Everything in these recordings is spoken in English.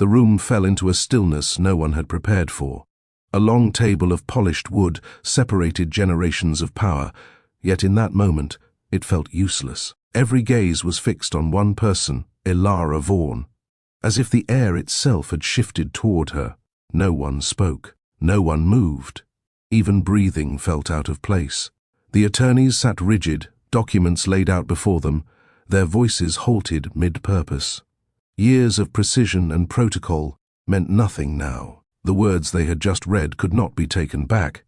The room fell into a stillness no one had prepared for. A long table of polished wood separated generations of power, yet in that moment it felt useless. Every gaze was fixed on one person, Elara Vaughn, as if the air itself had shifted toward her. No one spoke. No one moved. Even breathing felt out of place. The attorneys sat rigid, documents laid out before them, their voices halted mid-purpose. Years of precision and protocol meant nothing now. The words they had just read could not be taken back.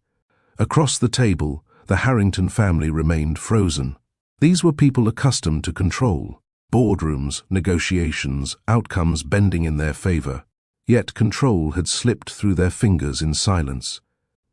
Across the table, the Harrington family remained frozen. These were people accustomed to control. Boardrooms, negotiations, outcomes bending in their favor. Yet control had slipped through their fingers in silence.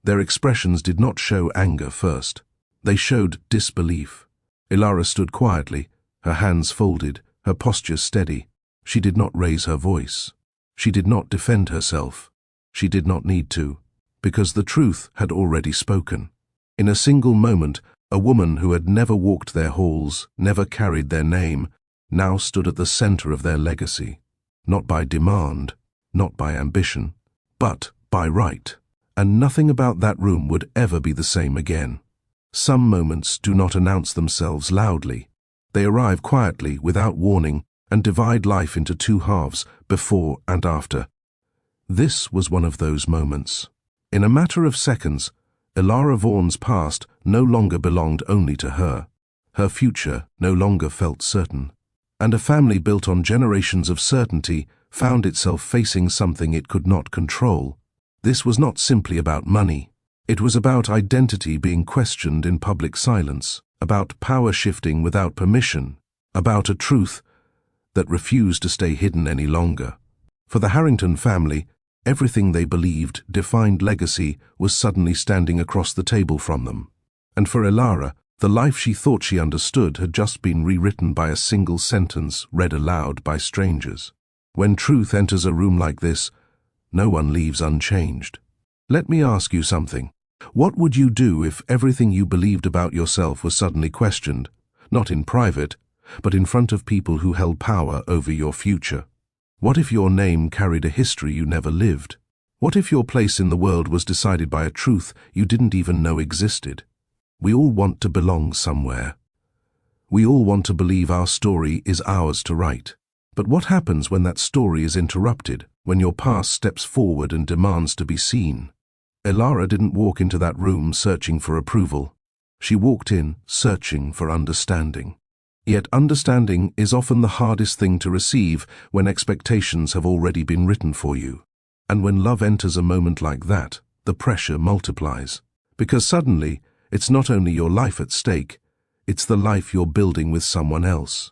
Their expressions did not show anger first. They showed disbelief. Elara stood quietly, her hands folded, her posture steady. She did not raise her voice. She did not defend herself. She did not need to, because the truth had already spoken. In a single moment, a woman who had never walked their halls, never carried their name, now stood at the center of their legacy. Not by demand, not by ambition, but by right. And nothing about that room would ever be the same again. Some moments do not announce themselves loudly. They arrive quietly, without warning, and divide life into two halves, before and after. This was one of those moments. In a matter of seconds, Elara Vaughn's past no longer belonged only to her. Her future no longer felt certain. And a family built on generations of certainty found itself facing something it could not control. This was not simply about money. It was about identity being questioned in public silence, about power shifting without permission, about a truth that refused to stay hidden any longer. For the Harrington family, everything they believed defined legacy was suddenly standing across the table from them. And for Elara, the life she thought she understood had just been rewritten by a single sentence read aloud by strangers. When truth enters a room like this, no one leaves unchanged. Let me ask you something. What would you do if everything you believed about yourself was suddenly questioned, not in private, but in front of people who held power over your future? What if your name carried a history you never lived? What if your place in the world was decided by a truth you didn't even know existed? We all want to belong somewhere. We all want to believe our story is ours to write. But what happens when that story is interrupted, when your past steps forward and demands to be seen? Elara didn't walk into that room searching for approval. She walked in searching for understanding. Yet understanding is often the hardest thing to receive when expectations have already been written for you. And when love enters a moment like that, the pressure multiplies. Because suddenly, it's not only your life at stake, it's the life you're building with someone else.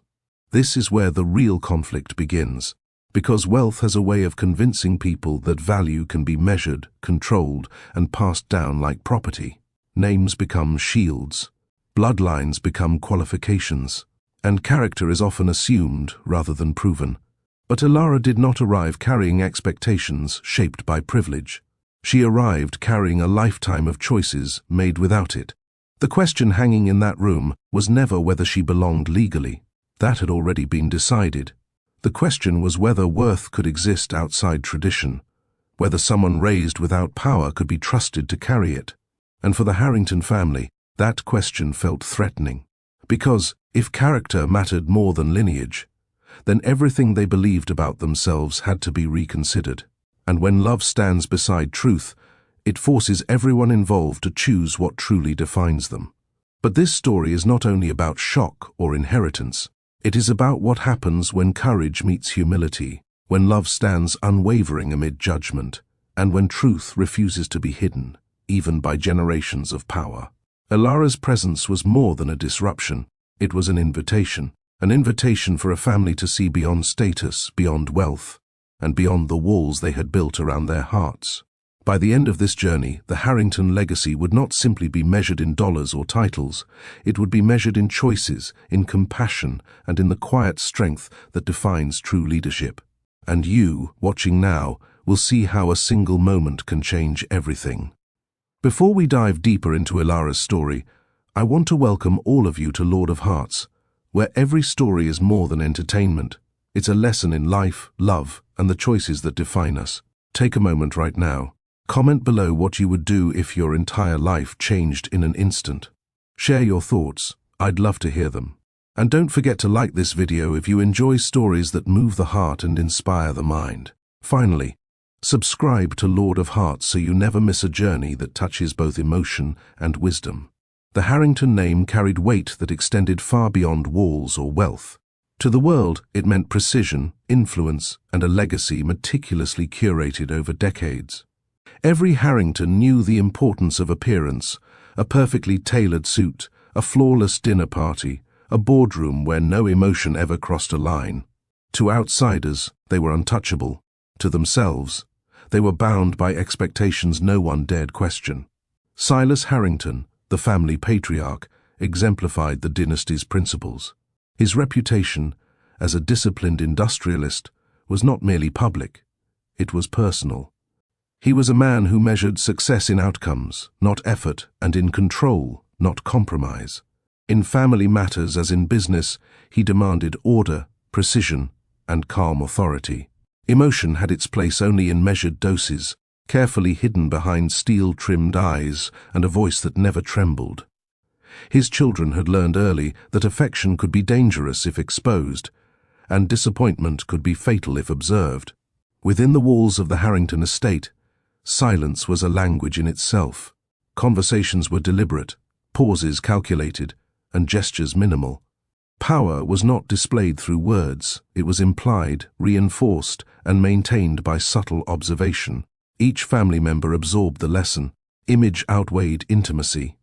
This is where the real conflict begins, because wealth has a way of convincing people that value can be measured, controlled, and passed down like property. Names become shields, bloodlines become qualifications, and character is often assumed rather than proven. But Elara did not arrive carrying expectations shaped by privilege. She arrived carrying a lifetime of choices made without it. The question hanging in that room was never whether she belonged legally. That had already been decided. The question was whether worth could exist outside tradition, whether someone raised without power could be trusted to carry it. And for the Harrington family, that question felt threatening. Because if character mattered more than lineage, then everything they believed about themselves had to be reconsidered. And when love stands beside truth, it forces everyone involved to choose what truly defines them. But this story is not only about shock or inheritance. It is about what happens when courage meets humility, when love stands unwavering amid judgment, and when truth refuses to be hidden, even by generations of power. Elara's presence was more than a disruption. It was an invitation for a family to see beyond status, beyond wealth, and beyond the walls they had built around their hearts. By the end of this journey, the Harrington legacy would not simply be measured in dollars or titles. It would be measured in choices, in compassion, and in the quiet strength that defines true leadership. And you, watching now, will see how a single moment can change everything. Before we dive deeper into Elara's story, I want to welcome all of you to Lord of Hearts, where every story is more than entertainment. It's a lesson in life, love, and the choices that define us. Take a moment right now. Comment below what you would do if your entire life changed in an instant. Share your thoughts. I'd love to hear them. And don't forget to like this video if you enjoy stories that move the heart and inspire the mind. Finally, subscribe to Lord of Hearts so you never miss a journey that touches both emotion and wisdom. The Harrington name carried weight that extended far beyond walls or wealth. To the world, it meant precision, influence, and a legacy meticulously curated over decades. Every Harrington knew the importance of appearance, a perfectly tailored suit, a flawless dinner party, a boardroom where no emotion ever crossed a line. To outsiders, they were untouchable. To themselves, they were bound by expectations no one dared question. Silas Harrington, the family patriarch, exemplified the dynasty's principles. His reputation as a disciplined industrialist was not merely public, it was personal. He was a man who measured success in outcomes, not effort, and in control, not compromise. In family matters as in business, he demanded order, precision, and calm authority. Emotion had its place only in measured doses, carefully hidden behind steel-trimmed eyes and a voice that never trembled. His children had learned early that affection could be dangerous if exposed, and disappointment could be fatal if observed. Within the walls of the Harrington estate, silence was a language in itself. Conversations were deliberate, pauses calculated, and gestures minimal. Power was not displayed through words, it was implied, reinforced, and maintained by subtle observation. Each family member absorbed the lesson. Image outweighed intimacy.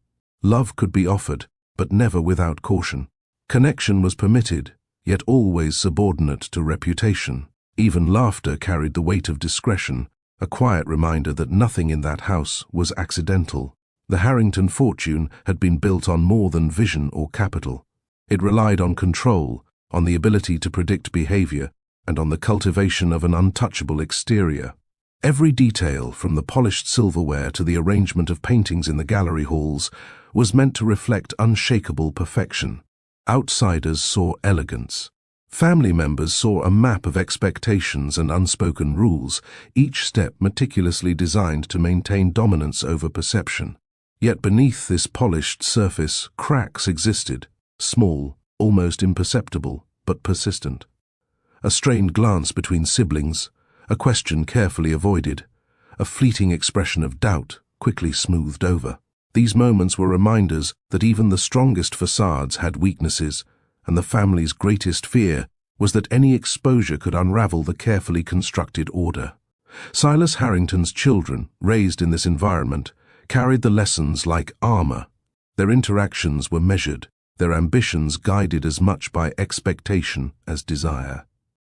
Love could be offered, but never without caution. Connection was permitted, yet always subordinate to reputation. Even laughter carried the weight of discretion, a quiet reminder that nothing in that house was accidental. The Harrington fortune had been built on more than vision or capital. It relied on control, on the ability to predict behavior, and on the cultivation of an untouchable exterior. Every detail, from the polished silverware to the arrangement of paintings in the gallery halls, was meant to reflect unshakable perfection. Outsiders saw elegance. Family members saw a map of expectations and unspoken rules, each step meticulously designed to maintain dominance over perception. Yet beneath this polished surface, cracks existed, small, almost imperceptible, but persistent. A strained glance between siblings, a question carefully avoided, a fleeting expression of doubt quickly smoothed over. These moments were reminders that even the strongest facades had weaknesses, and the family's greatest fear was that any exposure could unravel the carefully constructed order. Silas Harrington's children, raised in this environment, carried the lessons like armor. Their interactions were measured, their ambitions guided as much by expectation as desire.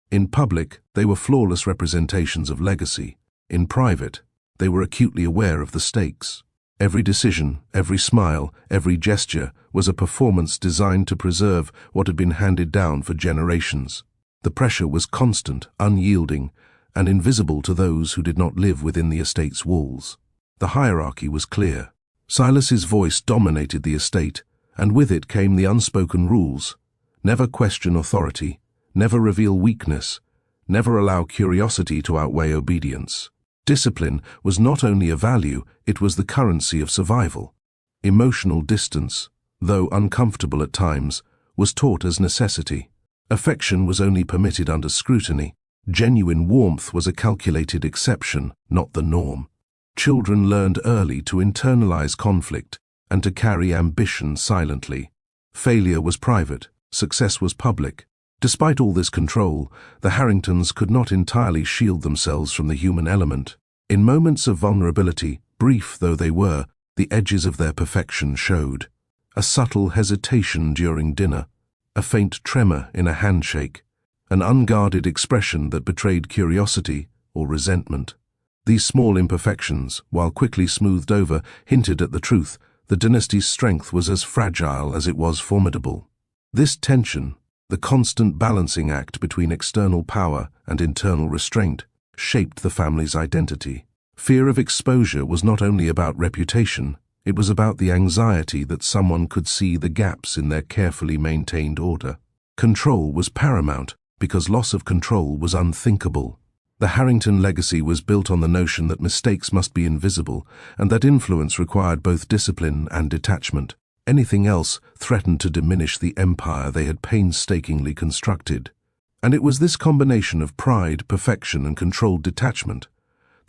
In public, they were flawless representations of legacy. In private, they were acutely aware of the stakes. Every decision, every smile, every gesture was a performance designed to preserve what had been handed down for generations. The pressure was constant, unyielding, and invisible to those who did not live within the estate's walls. The hierarchy was clear. Silas's voice dominated the estate, and with it came the unspoken rules. Never question authority, never reveal weakness, never allow curiosity to outweigh obedience. Discipline was not only a value, it was the currency of survival. Emotional distance, though uncomfortable at times, was taught as necessity. Affection was only permitted under scrutiny. Genuine warmth was a calculated exception, not the norm. Children learned early to internalize conflict and to carry ambition silently. Failure was private, success was public. Despite all this control, the Harringtons could not entirely shield themselves from the human element. In moments of vulnerability, brief though they were, the edges of their perfection showed. A subtle hesitation during dinner, a faint tremor in a handshake, an unguarded expression that betrayed curiosity or resentment. These small imperfections, while quickly smoothed over, hinted at the truth. The dynasty's strength was as fragile as it was formidable. This tension, the constant balancing act between external power and internal restraint, shaped the family's identity. Fear of exposure was not only about reputation, it was about the anxiety that someone could see the gaps in their carefully maintained order. Control was paramount, because loss of control was unthinkable. The Harrington legacy was built on the notion that mistakes must be invisible and that influence required both discipline and detachment. Anything else threatened to diminish the empire they had painstakingly constructed. And it was this combination of pride, perfection, and controlled detachment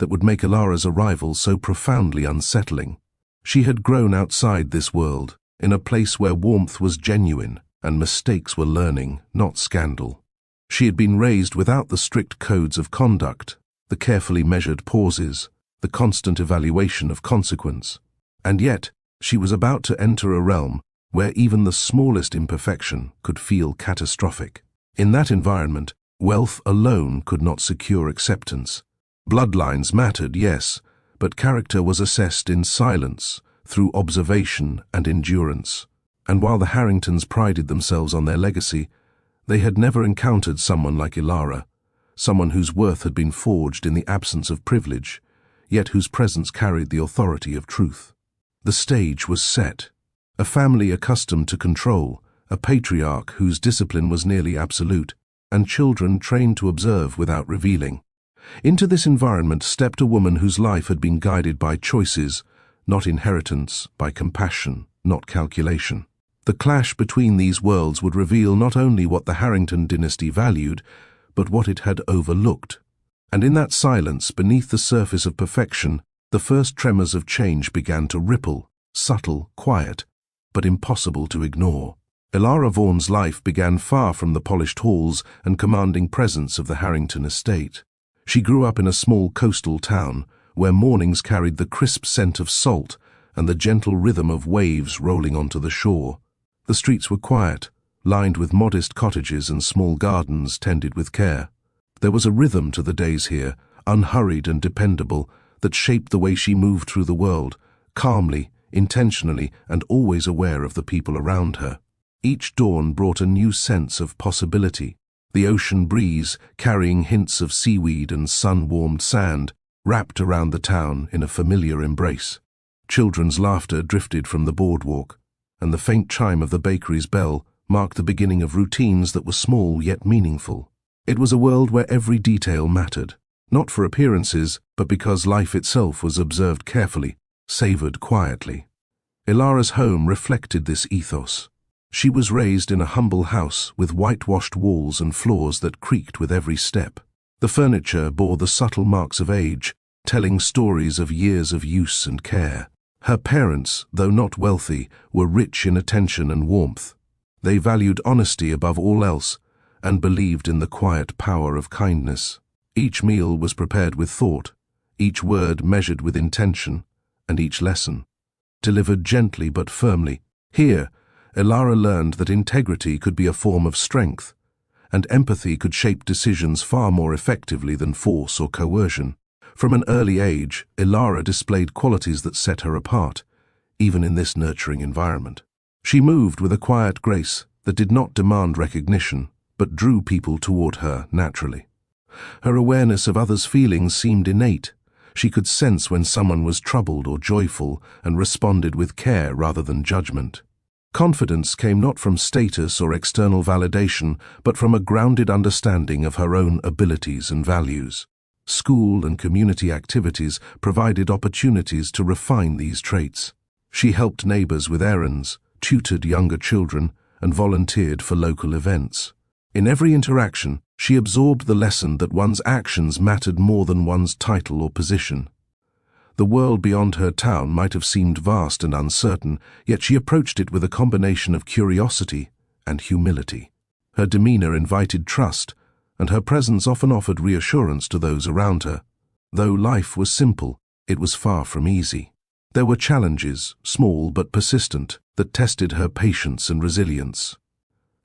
that would make Elara's arrival so profoundly unsettling. She had grown outside this world, in a place where warmth was genuine and mistakes were learning, not scandal. She had been raised without the strict codes of conduct, the carefully measured pauses, the constant evaluation of consequence. And yet, she was about to enter a realm where even the smallest imperfection could feel catastrophic. In that environment, wealth alone could not secure acceptance. Bloodlines mattered, yes, but character was assessed in silence, through observation and endurance. And while the Harringtons prided themselves on their legacy, they had never encountered someone like Elara, someone whose worth had been forged in the absence of privilege, yet whose presence carried the authority of truth. The stage was set. A family accustomed to control, a patriarch whose discipline was nearly absolute, and children trained to observe without revealing. Into this environment stepped a woman whose life had been guided by choices, not inheritance, by compassion, not calculation. The clash between these worlds would reveal not only what the Harrington dynasty valued, but what it had overlooked. And in that silence, beneath the surface of perfection, the first tremors of change began to ripple, subtle, quiet, but impossible to ignore. Elara Vaughn's life began far from the polished halls and commanding presence of the Harrington estate. She grew up in a small coastal town, where mornings carried the crisp scent of salt and the gentle rhythm of waves rolling onto the shore. The streets were quiet, lined with modest cottages and small gardens tended with care. There was a rhythm to the days here, unhurried and dependable, that shaped the way she moved through the world, calmly, intentionally, and always aware of the people around her. Each dawn brought a new sense of possibility. The ocean breeze, carrying hints of seaweed and sun-warmed sand, wrapped around the town in a familiar embrace. Children's laughter drifted from the boardwalk, and the faint chime of the bakery's bell marked the beginning of routines that were small yet meaningful. It was a world where every detail mattered, not for appearances, but because life itself was observed carefully, savored quietly. Elara's home reflected this ethos. She was raised in a humble house with whitewashed walls and floors that creaked with every step. The furniture bore the subtle marks of age, telling stories of years of use and care. Her parents, though not wealthy, were rich in attention and warmth. They valued honesty above all else and believed in the quiet power of kindness. Each meal was prepared with thought, each word measured with intention, and each lesson delivered gently but firmly. Here, Elara learned that integrity could be a form of strength, and empathy could shape decisions far more effectively than force or coercion. From an early age, Elara displayed qualities that set her apart, even in this nurturing environment. She moved with a quiet grace that did not demand recognition, but drew people toward her naturally. Her awareness of others' feelings seemed innate. She could sense when someone was troubled or joyful and responded with care rather than judgment. Confidence came not from status or external validation, but from a grounded understanding of her own abilities and values. School and community activities provided opportunities to refine these traits. She helped neighbors with errands, tutored younger children, and volunteered for local events. In every interaction, she absorbed the lesson that one's actions mattered more than one's title or position. The world beyond her town might have seemed vast and uncertain, yet she approached it with a combination of curiosity and humility. Her demeanor invited trust, and her presence often offered reassurance to those around her. Though life was simple, it was far from easy. There were challenges, small but persistent, that tested her patience and resilience.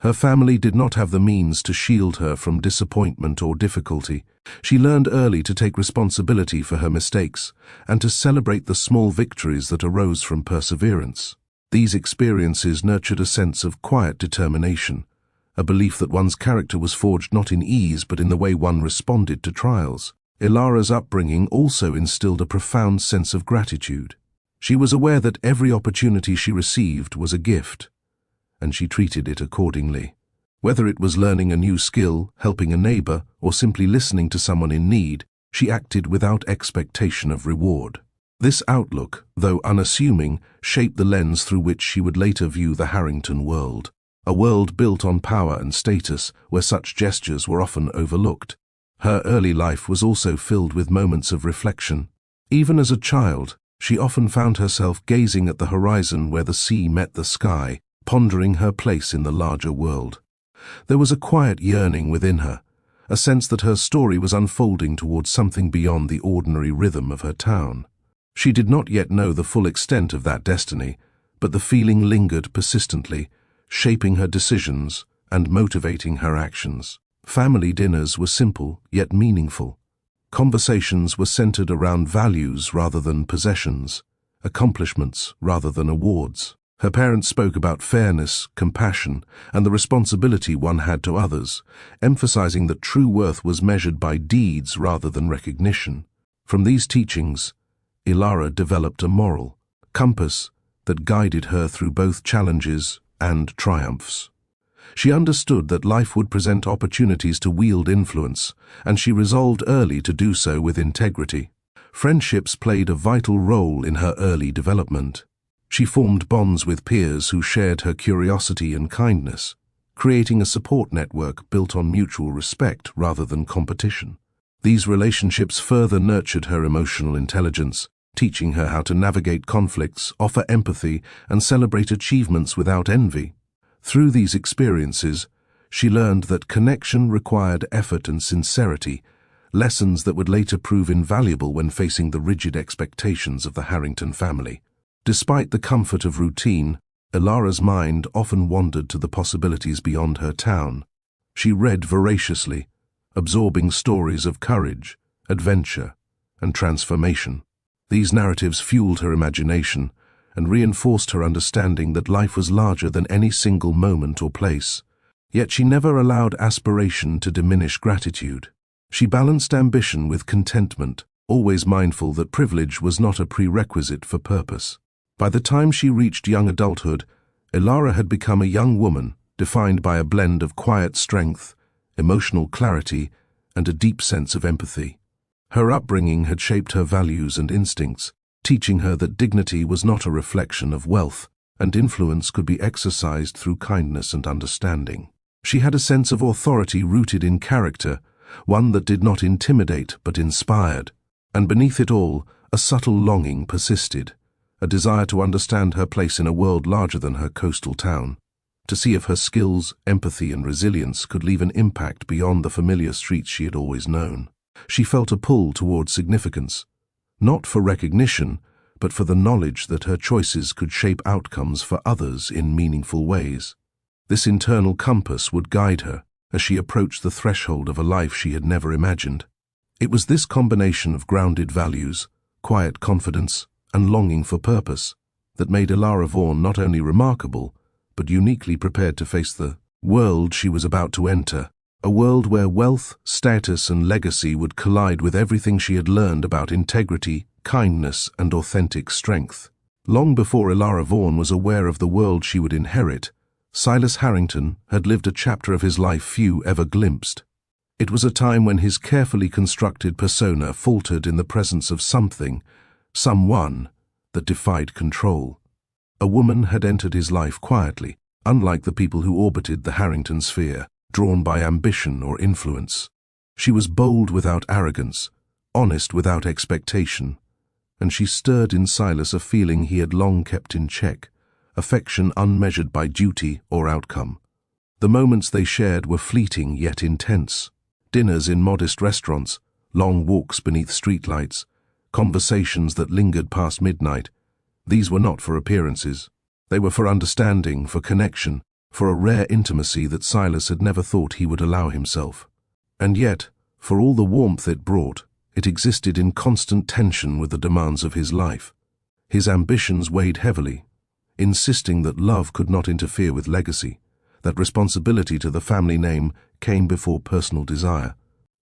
Her family did not have the means to shield her from disappointment or difficulty. She learned early to take responsibility for her mistakes and to celebrate the small victories that arose from perseverance. These experiences nurtured a sense of quiet determination, a belief that one's character was forged not in ease but in the way one responded to trials. Elara's upbringing also instilled a profound sense of gratitude. She was aware that every opportunity she received was a gift, and she treated it accordingly. Whether it was learning a new skill, helping a neighbor, or simply listening to someone in need, she acted without expectation of reward. This outlook, though unassuming, shaped the lens through which she would later view the Harrington world. A world built on power and status, where such gestures were often overlooked. Her early life was also filled with moments of reflection. Even as a child, she often found herself gazing at the horizon where the sea met the sky, pondering her place in the larger world. There was a quiet yearning within her, a sense that her story was unfolding towards something beyond the ordinary rhythm of her town. She did not yet know the full extent of that destiny, but the feeling lingered persistently, shaping her decisions and motivating her actions. Family dinners were simple yet meaningful. Conversations were centered around values rather than possessions, accomplishments rather than awards. Her parents spoke about fairness, compassion, and the responsibility one had to others, emphasizing that true worth was measured by deeds rather than recognition. From these teachings, Elara developed a moral compass that guided her through both challenges and triumphs. She understood that life would present opportunities to wield influence, and she resolved early to do so with integrity. Friendships played a vital role in her early development. She formed bonds with peers who shared her curiosity and kindness, creating a support network built on mutual respect rather than competition. These relationships further nurtured her emotional intelligence, teaching her how to navigate conflicts, offer empathy, and celebrate achievements without envy. Through these experiences, she learned that connection required effort and sincerity, lessons that would later prove invaluable when facing the rigid expectations of the Harrington family. Despite the comfort of routine, Elara's mind often wandered to the possibilities beyond her town. She read voraciously, absorbing stories of courage, adventure, and transformation. These narratives fueled her imagination and reinforced her understanding that life was larger than any single moment or place. Yet she never allowed aspiration to diminish gratitude. She balanced ambition with contentment, always mindful that privilege was not a prerequisite for purpose. By the time she reached young adulthood, Elara had become a young woman, defined by a blend of quiet strength, emotional clarity, and a deep sense of empathy. Her upbringing had shaped her values and instincts, teaching her that dignity was not a reflection of wealth, and influence could be exercised through kindness and understanding. She had a sense of authority rooted in character, one that did not intimidate but inspired. And beneath it all, a subtle longing persisted, a desire to understand her place in a world larger than her coastal town, to see if her skills, empathy, and resilience could leave an impact beyond the familiar streets she had always known. She felt a pull toward significance, not for recognition, but for the knowledge that her choices could shape outcomes for others in meaningful ways. This internal compass would guide her as she approached the threshold of a life she had never imagined. It was this combination of grounded values, quiet confidence, and longing for purpose that made Elara Vaughn not only remarkable, but uniquely prepared to face the world she was about to enter, a world where wealth, status, and legacy would collide with everything she had learned about integrity, kindness, and authentic strength. Long before Elara Vaughn was aware of the world she would inherit, Silas Harrington had lived a chapter of his life few ever glimpsed. It was a time when his carefully constructed persona faltered in the presence of someone that defied control. A woman had entered his life quietly, unlike the people who orbited the Harrington sphere, drawn by ambition or influence. She was bold without arrogance, honest without expectation, and she stirred in Silas a feeling he had long kept in check, affection unmeasured by duty or outcome. The moments they shared were fleeting yet intense. Dinners in modest restaurants, long walks beneath streetlights, conversations that lingered past midnight. These were not for appearances. They were for understanding, for connection, for a rare intimacy that Silas had never thought he would allow himself. And yet, for all the warmth it brought, it existed in constant tension with the demands of his life. His ambitions weighed heavily, insisting that love could not interfere with legacy, that responsibility to the family name came before personal desire.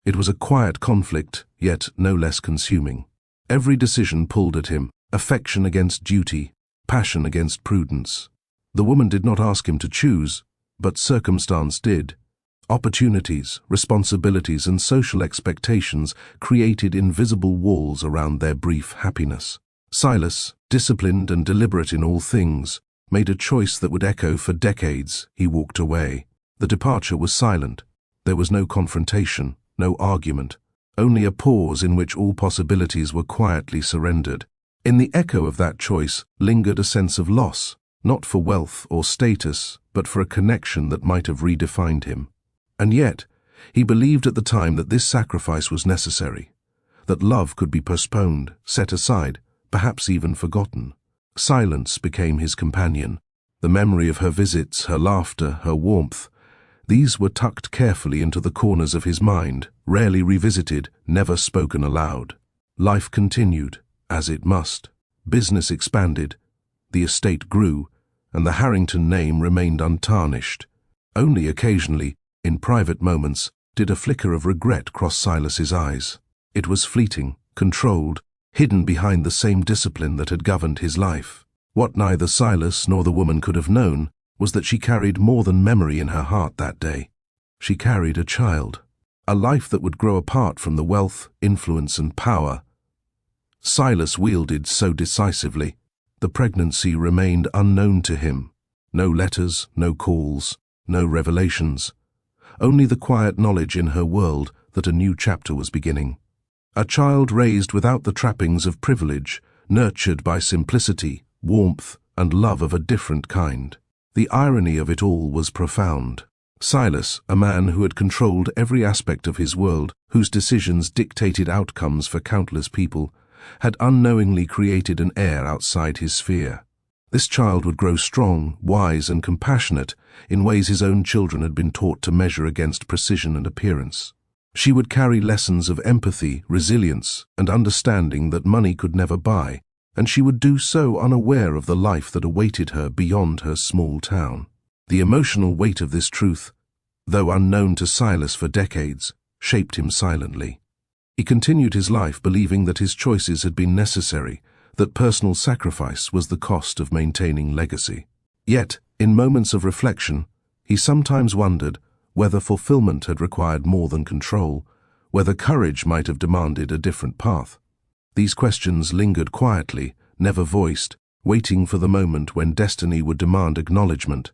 It was a quiet conflict, yet no less consuming. Every decision pulled at him, affection against duty, passion against prudence. The woman did not ask him to choose, but circumstance did. Opportunities, responsibilities, and social expectations created invisible walls around their brief happiness. Silas, disciplined and deliberate in all things, made a choice that would echo for decades. He walked away. The departure was silent. There was no confrontation, no argument, only a pause in which all possibilities were quietly surrendered. In the echo of that choice lingered a sense of loss, not for wealth or status, but for a connection that might have redefined him. And yet, he believed at the time that this sacrifice was necessary, that love could be postponed, set aside, perhaps even forgotten. Silence became his companion. The memory of her visits, her laughter, her warmth, these were tucked carefully into the corners of his mind, rarely revisited, never spoken aloud. Life continued, as it must. Business expanded, the estate grew, and the Harrington name remained untarnished. Only occasionally, in private moments, did a flicker of regret cross Silas's eyes. It was fleeting, controlled, hidden behind the same discipline that had governed his life. What neither Silas nor the woman could have known was that she carried more than memory in her heart that day. She carried a child, a life that would grow apart from the wealth, influence, and power Silas wielded so decisively. The pregnancy remained unknown to him. No letters, no calls, no revelations. Only the quiet knowledge in her world that a new chapter was beginning. A child raised without the trappings of privilege, nurtured by simplicity, warmth, and love of a different kind. The irony of it all was profound. Silas, a man who had controlled every aspect of his world, whose decisions dictated outcomes for countless people, had unknowingly created an heir outside his sphere. This child would grow strong, wise, and compassionate in ways his own children had been taught to measure against precision and appearance. She would carry lessons of empathy, resilience, and understanding that money could never buy, and she would do so unaware of the life that awaited her beyond her small town. The emotional weight of this truth, though unknown to Silas for decades, shaped him silently. He continued his life believing that his choices had been necessary, that personal sacrifice was the cost of maintaining legacy. Yet, in moments of reflection, he sometimes wondered whether fulfillment had required more than control, whether courage might have demanded a different path. These questions lingered quietly, never voiced, waiting for the moment when destiny would demand acknowledgement.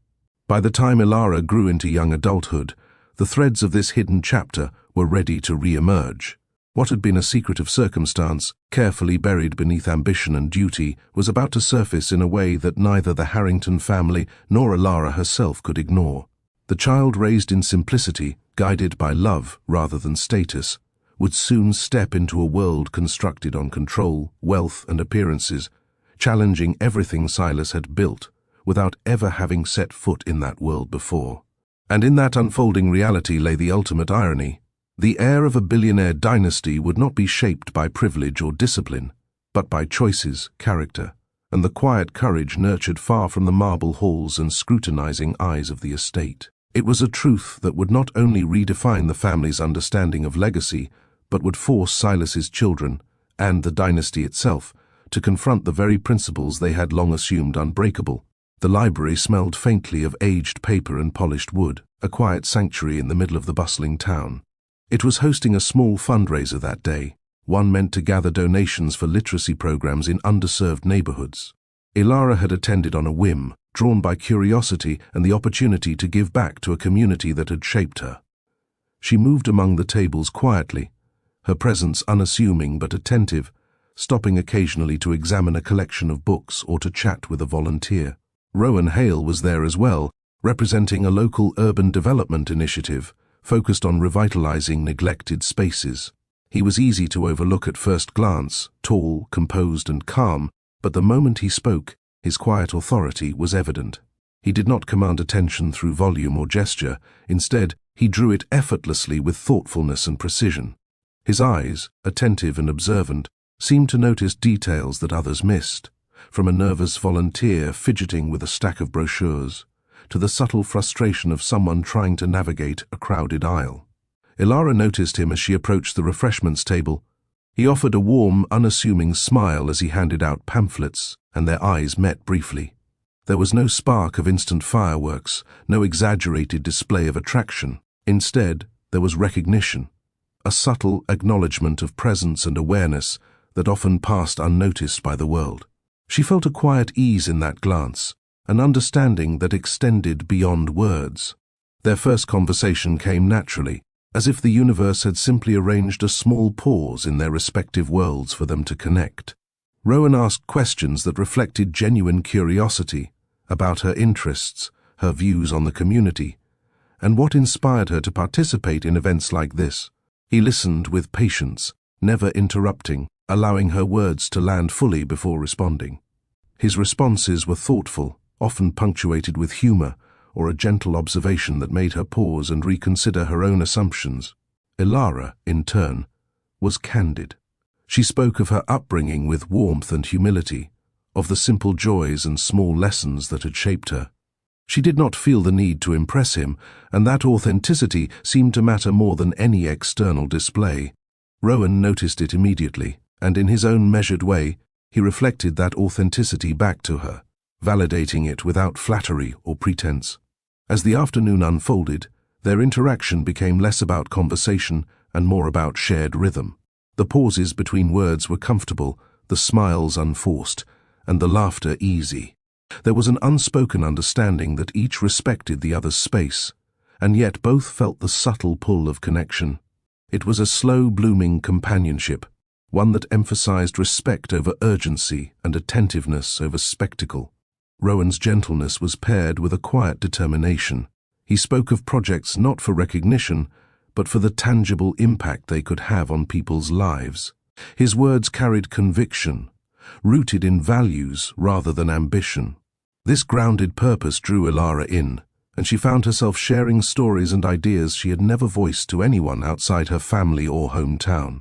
By the time Elara grew into young adulthood, the threads of this hidden chapter were ready to re-emerge. What had been a secret of circumstance, carefully buried beneath ambition and duty, was about to surface in a way that neither the Harrington family nor Elara herself could ignore. The child raised in simplicity, guided by love rather than status, would soon step into a world constructed on control, wealth, and appearances, challenging everything Silas had built, without ever having set foot in that world before. And in that unfolding reality lay the ultimate irony. The heir of a billionaire dynasty would not be shaped by privilege or discipline, but by choices, character, and the quiet courage nurtured far from the marble halls and scrutinizing eyes of the estate. It was a truth that would not only redefine the family's understanding of legacy, but would force Silas's children, and the dynasty itself, to confront the very principles they had long assumed unbreakable. The library smelled faintly of aged paper and polished wood, a quiet sanctuary in the middle of the bustling town. It was hosting a small fundraiser that day, one meant to gather donations for literacy programs in underserved neighborhoods. Elara had attended on a whim, drawn by curiosity and the opportunity to give back to a community that had shaped her. She moved among the tables quietly, her presence unassuming but attentive, stopping occasionally to examine a collection of books or to chat with a volunteer. Rowan Hale was there as well, representing a local urban development initiative focused on revitalizing neglected spaces. He was easy to overlook at first glance, tall, composed, and calm, but the moment he spoke, his quiet authority was evident. He did not command attention through volume or gesture. Instead, he drew it effortlessly with thoughtfulness and precision. His eyes, attentive and observant, seemed to notice details that others missed, from a nervous volunteer fidgeting with a stack of brochures, to the subtle frustration of someone trying to navigate a crowded aisle. Elara noticed him as she approached the refreshments table. He offered a warm, unassuming smile as he handed out pamphlets, and their eyes met briefly. There was no spark of instant fireworks, no exaggerated display of attraction. Instead, there was recognition, a subtle acknowledgement of presence and awareness that often passed unnoticed by the world. She felt a quiet ease in that glance, an understanding that extended beyond words. Their first conversation came naturally, as if the universe had simply arranged a small pause in their respective worlds for them to connect. Rowan asked questions that reflected genuine curiosity about her interests, her views on the community, and what inspired her to participate in events like this. He listened with patience, never interrupting, allowing her words to land fully before responding. His responses were thoughtful, often punctuated with humor or a gentle observation that made her pause and reconsider her own assumptions. Elara, in turn, was candid. She spoke of her upbringing with warmth and humility, of the simple joys and small lessons that had shaped her. She did not feel the need to impress him, and that authenticity seemed to matter more than any external display. Rowan noticed it immediately, and in his own measured way, he reflected that authenticity back to her, validating it without flattery or pretense. As the afternoon unfolded, their interaction became less about conversation and more about shared rhythm. The pauses between words were comfortable, the smiles unforced, and the laughter easy. There was an unspoken understanding that each respected the other's space, and yet both felt the subtle pull of connection. It was a slow-blooming companionship, one that emphasized respect over urgency and attentiveness over spectacle. Rowan's gentleness was paired with a quiet determination. He spoke of projects not for recognition, but for the tangible impact they could have on people's lives. His words carried conviction, rooted in values rather than ambition. This grounded purpose drew Elara in, and she found herself sharing stories and ideas she had never voiced to anyone outside her family or hometown.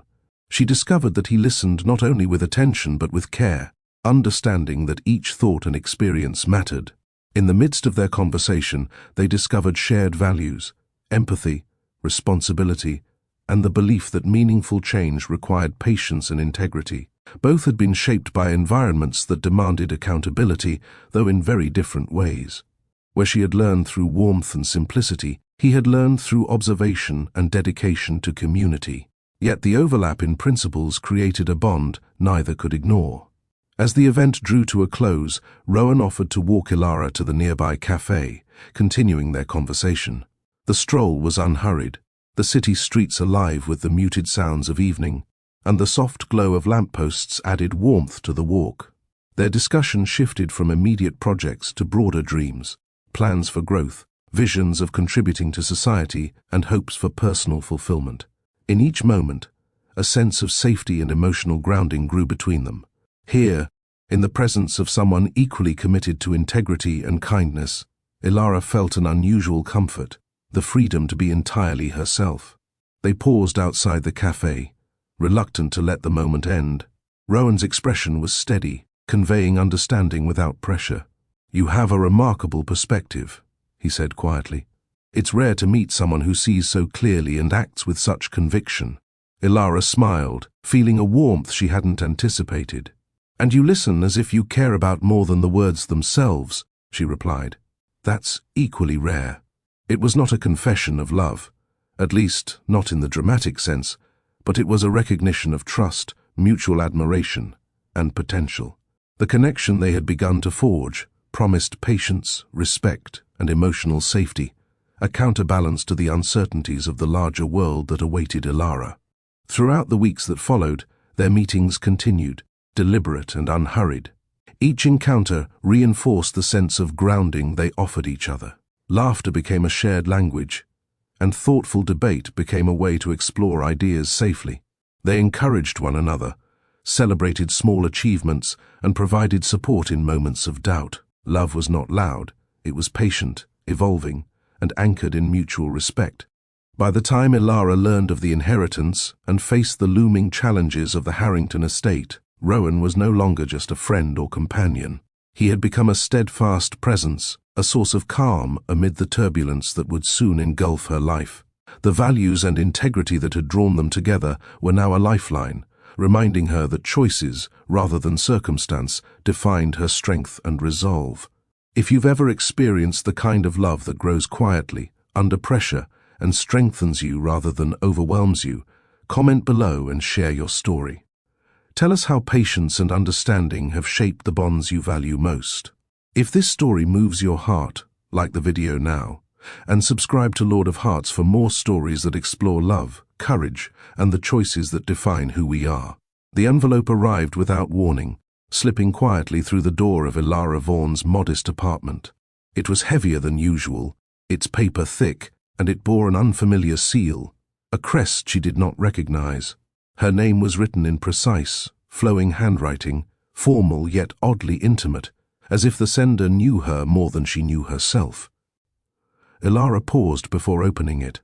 She discovered that he listened not only with attention but with care, understanding that each thought and experience mattered. In the midst of their conversation, they discovered shared values, empathy, responsibility, and the belief that meaningful change required patience and integrity. Both had been shaped by environments that demanded accountability, though in very different ways. Where she had learned through warmth and simplicity, he had learned through observation and dedication to community. Yet the overlap in principles created a bond neither could ignore. As the event drew to a close, Rowan offered to walk Elara to the nearby cafe, continuing their conversation. The stroll was unhurried, the city streets alive with the muted sounds of evening, and the soft glow of lampposts added warmth to the walk. Their discussion shifted from immediate projects to broader dreams, plans for growth, visions of contributing to society, and hopes for personal fulfillment. In each moment, a sense of safety and emotional grounding grew between them. Here, in the presence of someone equally committed to integrity and kindness, Elara felt an unusual comfort, the freedom to be entirely herself. They paused outside the cafe, reluctant to let the moment end. Rowan's expression was steady, conveying understanding without pressure. "You have a remarkable perspective," he said quietly. "It's rare to meet someone who sees so clearly and acts with such conviction." Elara smiled, feeling a warmth she hadn't anticipated. "And you listen as if you care about more than the words themselves," she replied. "That's equally rare." It was not a confession of love, at least not in the dramatic sense, but it was a recognition of trust, mutual admiration, and potential. The connection they had begun to forge promised patience, respect, and emotional safety, a counterbalance to the uncertainties of the larger world that awaited Elara. Throughout the weeks that followed, their meetings continued, deliberate and unhurried. Each encounter reinforced the sense of grounding they offered each other. Laughter became a shared language, and thoughtful debate became a way to explore ideas safely. They encouraged one another, celebrated small achievements, and provided support in moments of doubt. Love was not loud, it was patient, evolving, and anchored in mutual respect. By the time Elara learned of the inheritance and faced the looming challenges of the Harrington estate, Rowan was no longer just a friend or companion. He had become a steadfast presence, a source of calm amid the turbulence that would soon engulf her life. The values and integrity that had drawn them together were now a lifeline, reminding her that choices, rather than circumstance, defined her strength and resolve. If you've ever experienced the kind of love that grows quietly, under pressure, and strengthens you rather than overwhelms you, comment below and share your story. Tell us how patience and understanding have shaped the bonds you value most. If this story moves your heart, like the video now, and subscribe to Lord of Hearts for more stories that explore love, courage, and the choices that define who we are. The envelope arrived without warning, slipping quietly through the door of Elara Vaughn's modest apartment. It was heavier than usual, its paper thick, and it bore an unfamiliar seal, a crest she did not recognize. Her name was written in precise, flowing handwriting, formal yet oddly intimate, as if the sender knew her more than she knew herself. Elara paused before opening it.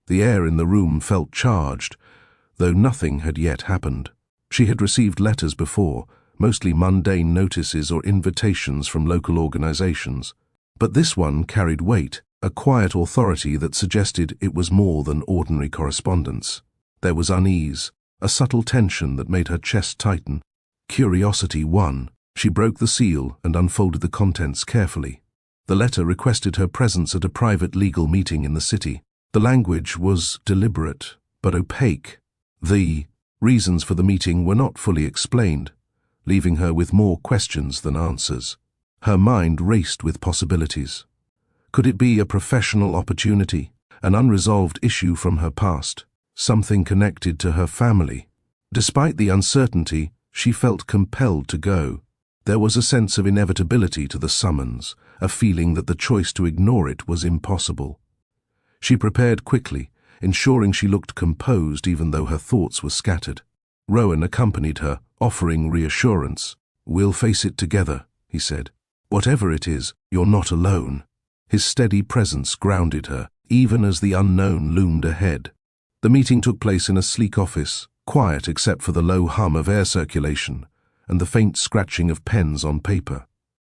The air in the room felt charged, though nothing had yet happened. She had received letters before, mostly mundane notices or invitations from local organizations. But this one carried weight, a quiet authority that suggested it was more than ordinary correspondence. There was unease, a subtle tension that made her chest tighten. Curiosity won. She broke the seal and unfolded the contents carefully. The letter requested her presence at a private legal meeting in the city. The language was deliberate, but opaque. The reasons for the meeting were not fully explained, leaving her with more questions than answers. Her mind raced with possibilities. Could it be a professional opportunity, an unresolved issue from her past, something connected to her family? Despite the uncertainty, she felt compelled to go. There was a sense of inevitability to the summons, a feeling that the choice to ignore it was impossible. She prepared quickly, ensuring she looked composed even though her thoughts were scattered. Rowan accompanied her, offering reassurance. "We'll face it together," he said. "Whatever it is, you're not alone." His steady presence grounded her, even as the unknown loomed ahead. The meeting took place in a sleek office, quiet except for the low hum of air circulation and the faint scratching of pens on paper.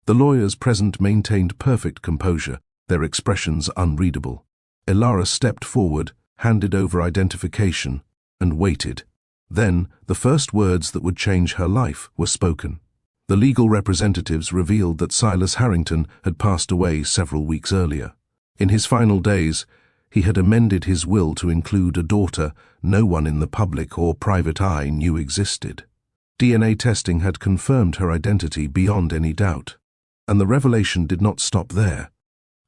The lawyers present maintained perfect composure, their expressions unreadable. Elara stepped forward, handed over identification, and waited. Then, the first words that would change her life were spoken. The legal representatives revealed that Silas Harrington had passed away several weeks earlier. In his final days, he had amended his will to include a daughter no one in the public or private eye knew existed. DNA testing had confirmed her identity beyond any doubt. And the revelation did not stop there.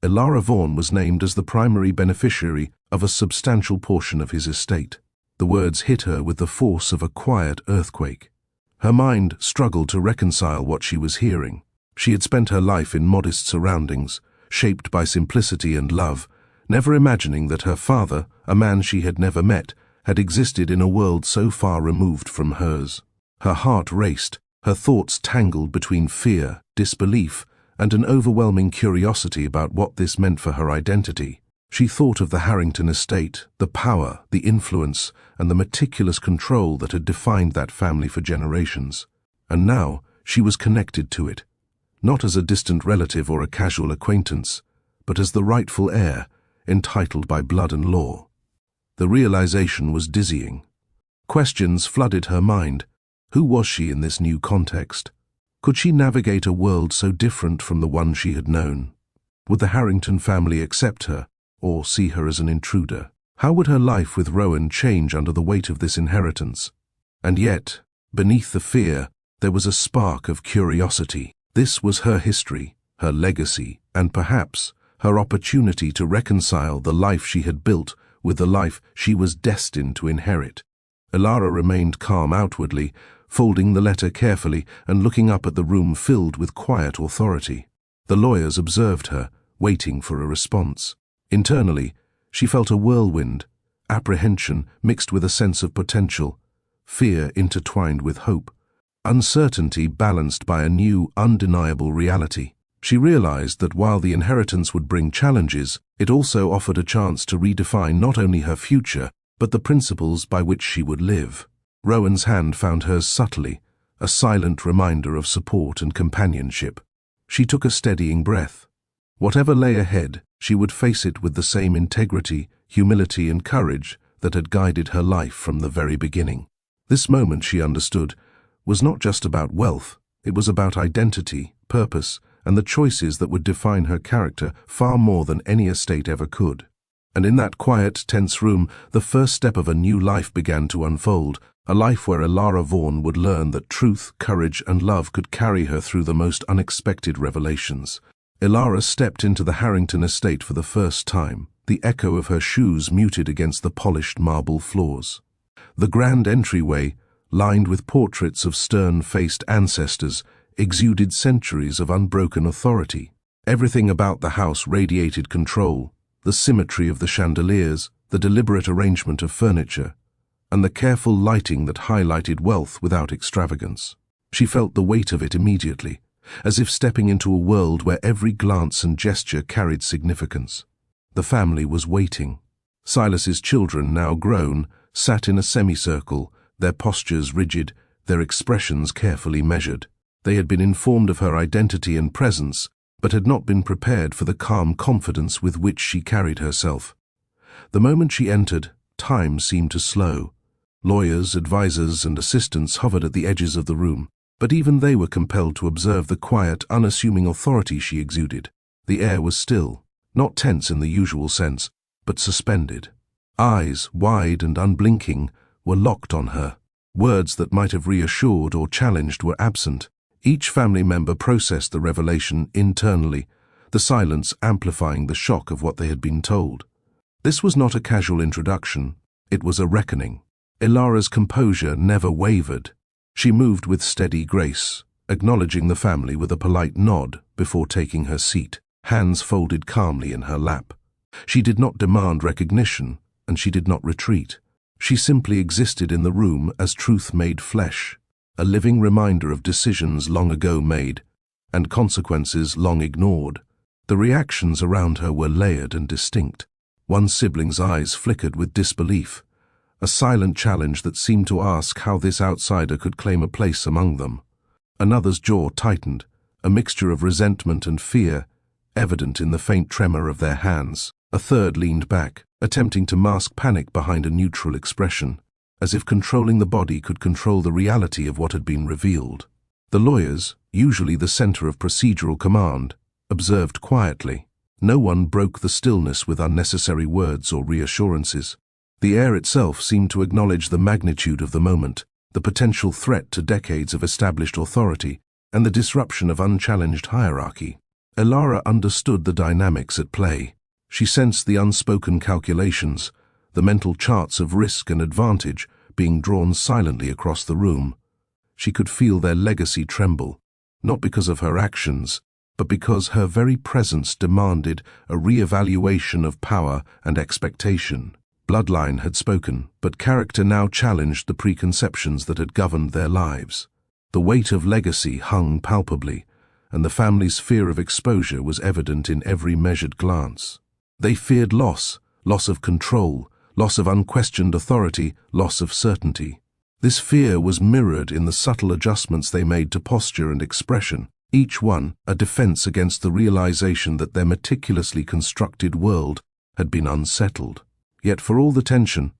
Elara Vaughn was named as the primary beneficiary of a substantial portion of his estate. The words hit her with the force of a quiet earthquake. Her mind struggled to reconcile what she was hearing. She had spent her life in modest surroundings, shaped by simplicity and love, never imagining that her father, a man she had never met, had existed in a world so far removed from hers. Her heart raced, her thoughts tangled between fear, disbelief, and an overwhelming curiosity about what this meant for her identity. She thought of the Harrington estate, the power, the influence, and the meticulous control that had defined that family for generations. And now she was connected to it, not as a distant relative or a casual acquaintance, but as the rightful heir, entitled by blood and law. The realization was dizzying. Questions flooded her mind. Who was she in this new context? Could she navigate a world so different from the one she had known? Would the Harrington family accept her, or see her as an intruder? How would her life with Rowan change under the weight of this inheritance? And yet, beneath the fear, there was a spark of curiosity. This was her history, her legacy, and perhaps her opportunity to reconcile the life she had built with the life she was destined to inherit. Elara remained calm outwardly, folding the letter carefully and looking up at the room filled with quiet authority. The lawyers observed her, waiting for a response. Internally, she felt a whirlwind, apprehension mixed with a sense of potential, fear intertwined with hope, uncertainty balanced by a new, undeniable reality. She realized that while the inheritance would bring challenges, it also offered a chance to redefine not only her future, but the principles by which she would live. Rowan's hand found hers subtly, a silent reminder of support and companionship. She took a steadying breath. Whatever lay ahead, she would face it with the same integrity, humility, and courage that had guided her life from the very beginning. This moment, she understood, was not just about wealth. It was about identity, purpose, and the choices that would define her character far more than any estate ever could. And in that quiet, tense room, the first step of a new life began to unfold, a life where Elara Vaughn would learn that truth, courage, and love could carry her through the most unexpected revelations. Elara stepped into the Harrington estate for the first time, the echo of her shoes muted against the polished marble floors. The grand entryway, lined with portraits of stern-faced ancestors, exuded centuries of unbroken authority. Everything about the house radiated control, the symmetry of the chandeliers, the deliberate arrangement of furniture, and the careful lighting that highlighted wealth without extravagance. She felt the weight of it immediately, as if stepping into a world where every glance and gesture carried significance. The family was waiting. Silas's children, now grown, sat in a semicircle, their postures rigid, their expressions carefully measured. They had been informed of her identity and presence, but had not been prepared for the calm confidence with which she carried herself. The moment she entered, time seemed to slow. Lawyers, advisors, and assistants hovered at the edges of the room, but even they were compelled to observe the quiet, unassuming authority she exuded. The air was still, not tense in the usual sense, but suspended. Eyes, wide and unblinking, were locked on her. Words that might have reassured or challenged were absent. Each family member processed the revelation internally, the silence amplifying the shock of what they had been told. This was not a casual introduction, it was a reckoning. Elara's composure never wavered. She moved with steady grace, acknowledging the family with a polite nod before taking her seat, hands folded calmly in her lap. She did not demand recognition, and she did not retreat. She simply existed in the room as truth made flesh, a living reminder of decisions long ago made, and consequences long ignored. The reactions around her were layered and distinct. One sibling's eyes flickered with disbelief, a silent challenge that seemed to ask how this outsider could claim a place among them. Another's jaw tightened, a mixture of resentment and fear, evident in the faint tremor of their hands. A third leaned back, attempting to mask panic behind a neutral expression, as if controlling the body could control the reality of what had been revealed. The lawyers, usually the center of procedural command, observed quietly. No one broke the stillness with unnecessary words or reassurances. The air itself seemed to acknowledge the magnitude of the moment, the potential threat to decades of established authority, and the disruption of unchallenged hierarchy. Elara understood the dynamics at play. She sensed the unspoken calculations, the mental charts of risk and advantage being drawn silently across the room. She could feel their legacy tremble, not because of her actions, but because her very presence demanded a re-evaluation of power and expectation. Bloodline had spoken, but character now challenged the preconceptions that had governed their lives. The weight of legacy hung palpably, and the family's fear of exposure was evident in every measured glance. They feared loss of control, loss of unquestioned authority, loss of certainty. This fear was mirrored in the subtle adjustments they made to posture and expression, each one a defense against the realization that their meticulously constructed world had been unsettled. Yet for all the tension,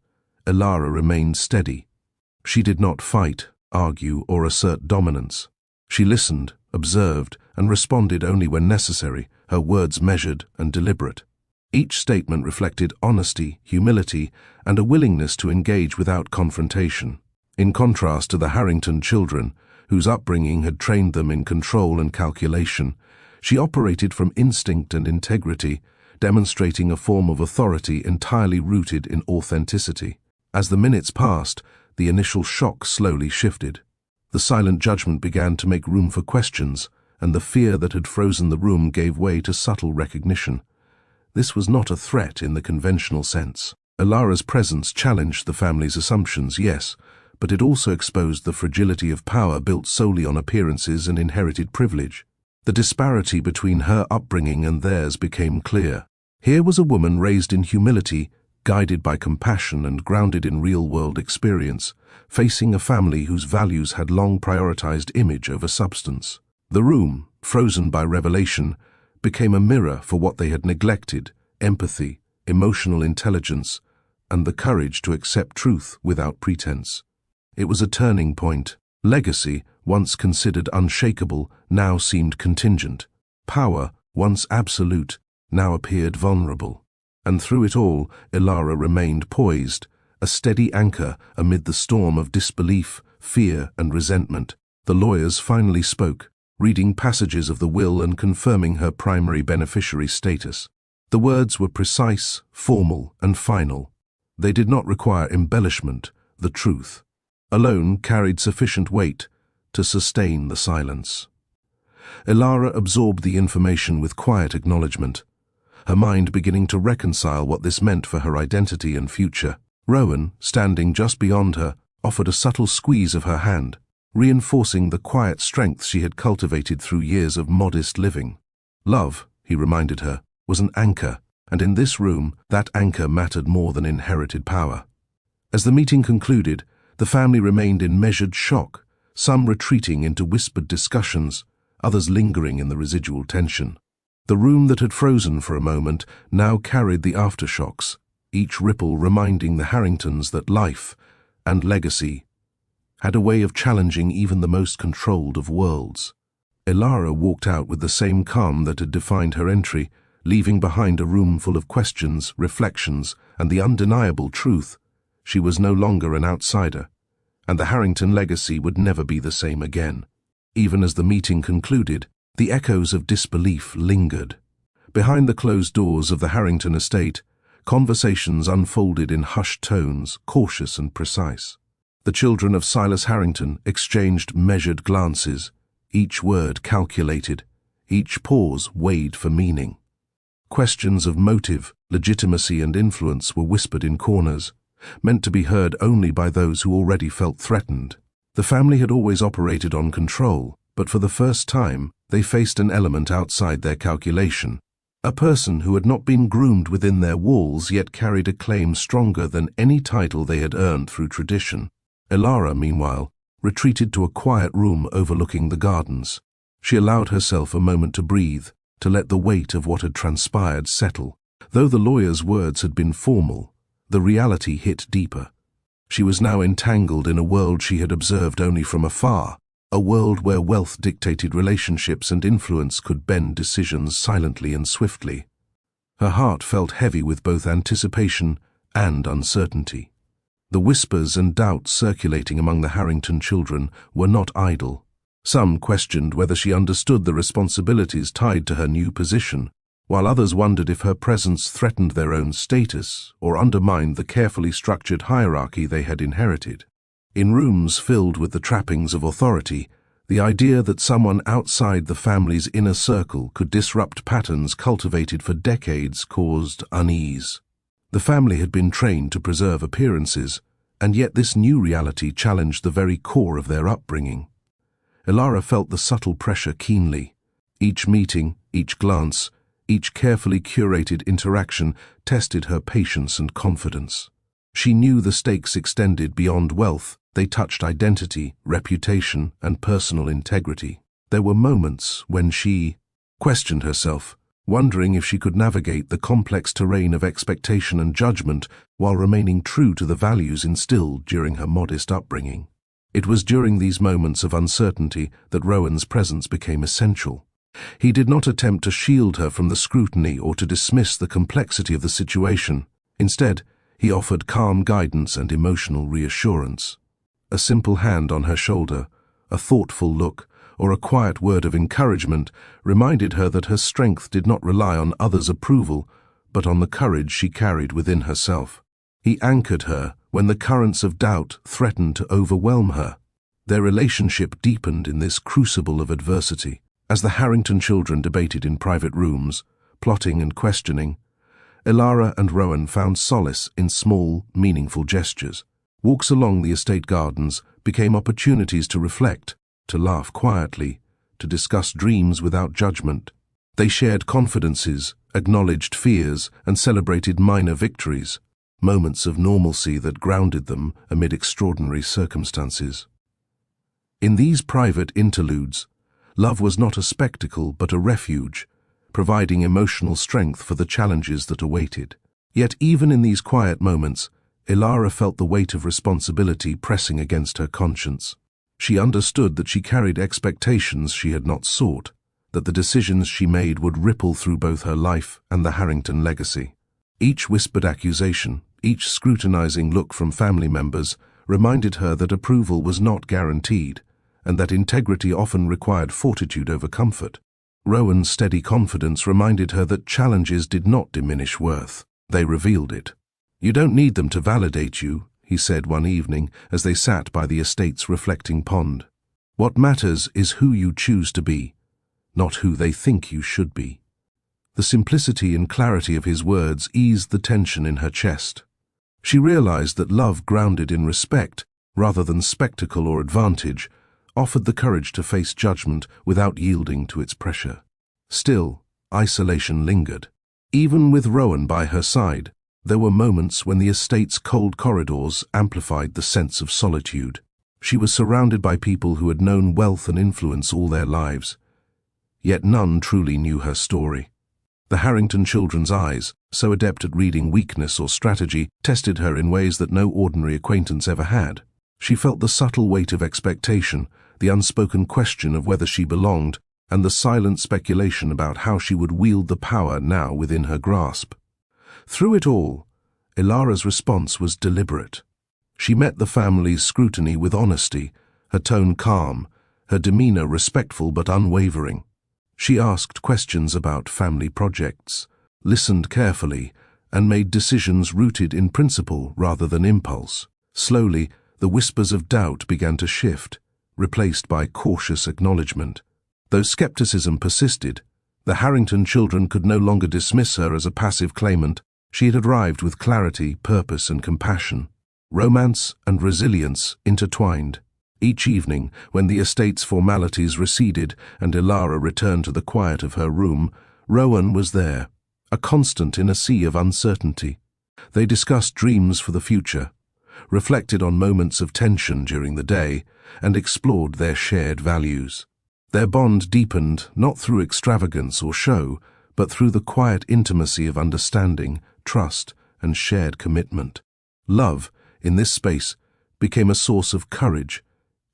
Elara remained steady. She did not fight, argue, or assert dominance. She listened, observed, and responded only when necessary, her words measured and deliberate. Each statement reflected honesty, humility, and a willingness to engage without confrontation. In contrast to the Harrington children, whose upbringing had trained them in control and calculation, she operated from instinct and integrity, demonstrating a form of authority entirely rooted in authenticity. As the minutes passed, the initial shock slowly shifted. The silent judgment began to make room for questions, and the fear that had frozen the room gave way to subtle recognition. This was not a threat in the conventional sense. Elara's presence challenged the family's assumptions, yes, but it also exposed the fragility of power built solely on appearances and inherited privilege. The disparity between her upbringing and theirs became clear. Here was a woman raised in humility, guided by compassion and grounded in real-world experience, facing a family whose values had long prioritized image over substance. The room, frozen by revelation, became a mirror for what they had neglected: empathy, emotional intelligence, and the courage to accept truth without pretense. It was a turning point. Legacy, once considered unshakable, now seemed contingent. Power, once absolute, now appeared vulnerable. And through it all, Elara remained poised, a steady anchor amid the storm of disbelief, fear, and resentment. The lawyers finally spoke, reading passages of the will and confirming her primary beneficiary status. The words were precise, formal, and final. They did not require embellishment. The truth alone carried sufficient weight to sustain the silence. Elara absorbed the information with quiet acknowledgement, her mind beginning to reconcile what this meant for her identity and future. Rowan, standing just beyond her, offered a subtle squeeze of her hand, reinforcing the quiet strength she had cultivated through years of modest living. Love, he reminded her, was an anchor, and in this room, that anchor mattered more than inherited power. As the meeting concluded, the family remained in measured shock, some retreating into whispered discussions, others lingering in the residual tension. The room that had frozen for a moment now carried the aftershocks, each ripple reminding the Harringtons that life and legacy had a way of challenging even the most controlled of worlds. Elara walked out with the same calm that had defined her entry, leaving behind a room full of questions, reflections, and the undeniable truth. She was no longer an outsider, and the Harrington legacy would never be the same again. Even as the meeting concluded, the echoes of disbelief lingered. Behind the closed doors of the Harrington estate, conversations unfolded in hushed tones, cautious and precise. The children of Silas Harrington exchanged measured glances, each word calculated, each pause weighed for meaning. Questions of motive, legitimacy, and influence were whispered in corners, meant to be heard only by those who already felt threatened. The family had always operated on control, but for the first time, they faced an element outside their calculation. A person who had not been groomed within their walls yet carried a claim stronger than any title they had earned through tradition. Elara, meanwhile, retreated to a quiet room overlooking the gardens. She allowed herself a moment to breathe, to let the weight of what had transpired settle. Though the lawyer's words had been formal, the reality hit deeper. She was now entangled in a world she had observed only from afar, a world where wealth dictated relationships and influence could bend decisions silently and swiftly. Her heart felt heavy with both anticipation and uncertainty. The whispers and doubts circulating among the Harrington children were not idle. Some questioned whether she understood the responsibilities tied to her new position, while others wondered if her presence threatened their own status or undermined the carefully structured hierarchy they had inherited. In rooms filled with the trappings of authority, the idea that someone outside the family's inner circle could disrupt patterns cultivated for decades caused unease. The family had been trained to preserve appearances, and yet this new reality challenged the very core of their upbringing. Elara felt the subtle pressure keenly. Each meeting, each glance, each carefully curated interaction tested her patience and confidence. She knew the stakes extended beyond wealth. They touched identity, reputation, and personal integrity. There were moments when she questioned herself, wondering if she could navigate the complex terrain of expectation and judgment while remaining true to the values instilled during her modest upbringing. It was during these moments of uncertainty that Rowan's presence became essential. He did not attempt to shield her from the scrutiny or to dismiss the complexity of the situation. Instead, he offered calm guidance and emotional reassurance. A simple hand on her shoulder, a thoughtful look, or a quiet word of encouragement reminded her that her strength did not rely on others' approval, but on the courage she carried within herself. He anchored her when the currents of doubt threatened to overwhelm her. Their relationship deepened in this crucible of adversity. As the Harrington children debated in private rooms, plotting and questioning, Elara and Rowan found solace in small, meaningful gestures. Walks along the estate gardens became opportunities to reflect, to laugh quietly, to discuss dreams without judgment. They shared confidences, acknowledged fears, and celebrated minor victories, moments of normalcy that grounded them amid extraordinary circumstances. In these private interludes, love was not a spectacle but a refuge, providing emotional strength for the challenges that awaited. Yet even in these quiet moments, Elara felt the weight of responsibility pressing against her conscience. She understood that she carried expectations she had not sought, that the decisions she made would ripple through both her life and the Harrington legacy. Each whispered accusation, each scrutinizing look from family members, reminded her that approval was not guaranteed, and that integrity often required fortitude over comfort. Rowan's steady confidence reminded her that challenges did not diminish worth. They revealed it. "You don't need them to validate you," he said one evening as they sat by the estate's reflecting pond. "What matters is who you choose to be, not who they think you should be." The simplicity and clarity of his words eased the tension in her chest. She realized that love grounded in respect, rather than spectacle or advantage, offered the courage to face judgment without yielding to its pressure. Still, isolation lingered. Even with Rowan by her side, there were moments when the estate's cold corridors amplified the sense of solitude. She was surrounded by people who had known wealth and influence all their lives, yet none truly knew her story. The Harrington children's eyes, so adept at reading weakness or strategy, tested her in ways that no ordinary acquaintance ever had. She felt the subtle weight of expectation, the unspoken question of whether she belonged, and the silent speculation about how she would wield the power now within her grasp. Through it all, Elara's response was deliberate. She met the family's scrutiny with honesty, her tone calm, her demeanor respectful but unwavering. She asked questions about family projects, listened carefully, and made decisions rooted in principle rather than impulse. Slowly, the whispers of doubt began to shift, replaced by cautious acknowledgement. Though skepticism persisted, the Harrington children could no longer dismiss her as a passive claimant. She had arrived with clarity, purpose, and compassion. Romance and resilience intertwined. Each evening, when the estate's formalities receded and Elara returned to the quiet of her room, Rowan was there, a constant in a sea of uncertainty. They discussed dreams for the future, reflected on moments of tension during the day, and explored their shared values. Their bond deepened not through extravagance or show, but through the quiet intimacy of understanding, trust, and shared commitment. Love, in this space, became a source of courage,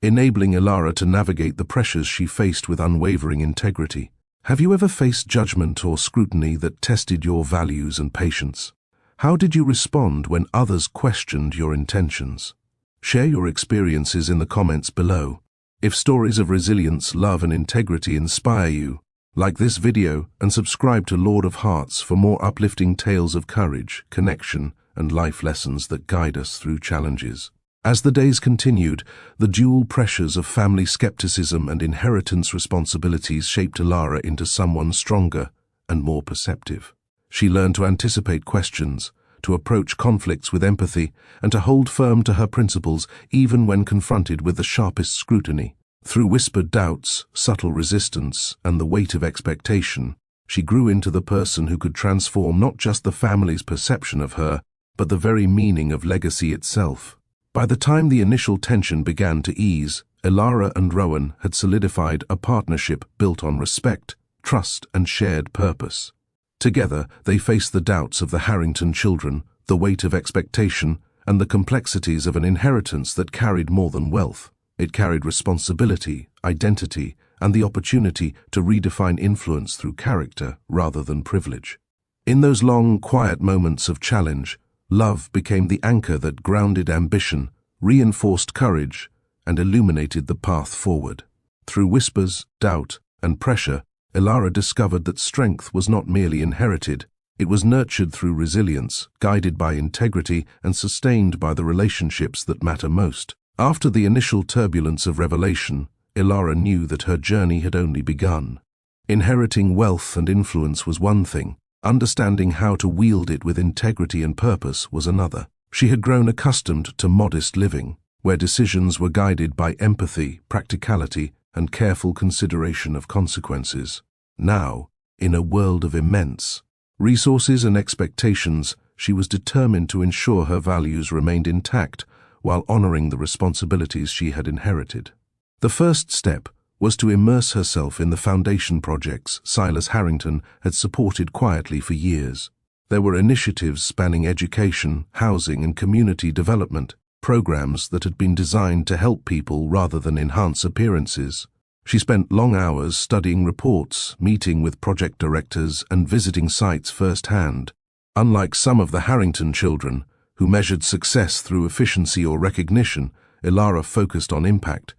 enabling Elara to navigate the pressures she faced with unwavering integrity. Have you ever faced judgment or scrutiny that tested your values and patience? How did you respond when others questioned your intentions? Share your experiences in the comments below. If stories of resilience, love, and integrity inspire you, like this video and subscribe to Lord of Hearts for more uplifting tales of courage, connection, and life lessons that guide us through challenges. As the days continued, the dual pressures of family skepticism and inheritance responsibilities shaped Elara into someone stronger and more perceptive. She learned to anticipate questions, to approach conflicts with empathy, and to hold firm to her principles even when confronted with the sharpest scrutiny. Through whispered doubts, subtle resistance, and the weight of expectation, she grew into the person who could transform not just the family's perception of her, but the very meaning of legacy itself. By the time the initial tension began to ease, Elara and Rowan had solidified a partnership built on respect, trust, and shared purpose. Together, they faced the doubts of the Harrington children, the weight of expectation, and the complexities of an inheritance that carried more than wealth. It carried responsibility, identity, and the opportunity to redefine influence through character rather than privilege. In those long, quiet moments of challenge, love became the anchor that grounded ambition, reinforced courage, and illuminated the path forward. Through whispers, doubt, and pressure, Elara discovered that strength was not merely inherited, it was nurtured through resilience, guided by integrity, and sustained by the relationships that matter most. After the initial turbulence of revelation, Elara knew that her journey had only begun. Inheriting wealth and influence was one thing, understanding how to wield it with integrity and purpose was another. She had grown accustomed to modest living, where decisions were guided by empathy, practicality, and careful consideration of consequences. Now, in a world of immense resources and expectations, she was determined to ensure her values remained intact while honoring the responsibilities she had inherited. The first step was to immerse herself in the foundation projects Silas Harrington had supported quietly for years. There were initiatives spanning education, housing, and community development, programs that had been designed to help people rather than enhance appearances. She spent long hours studying reports, meeting with project directors, and visiting sites firsthand. Unlike some of the Harrington children, who measured success through efficiency or recognition, Elara focused on impact.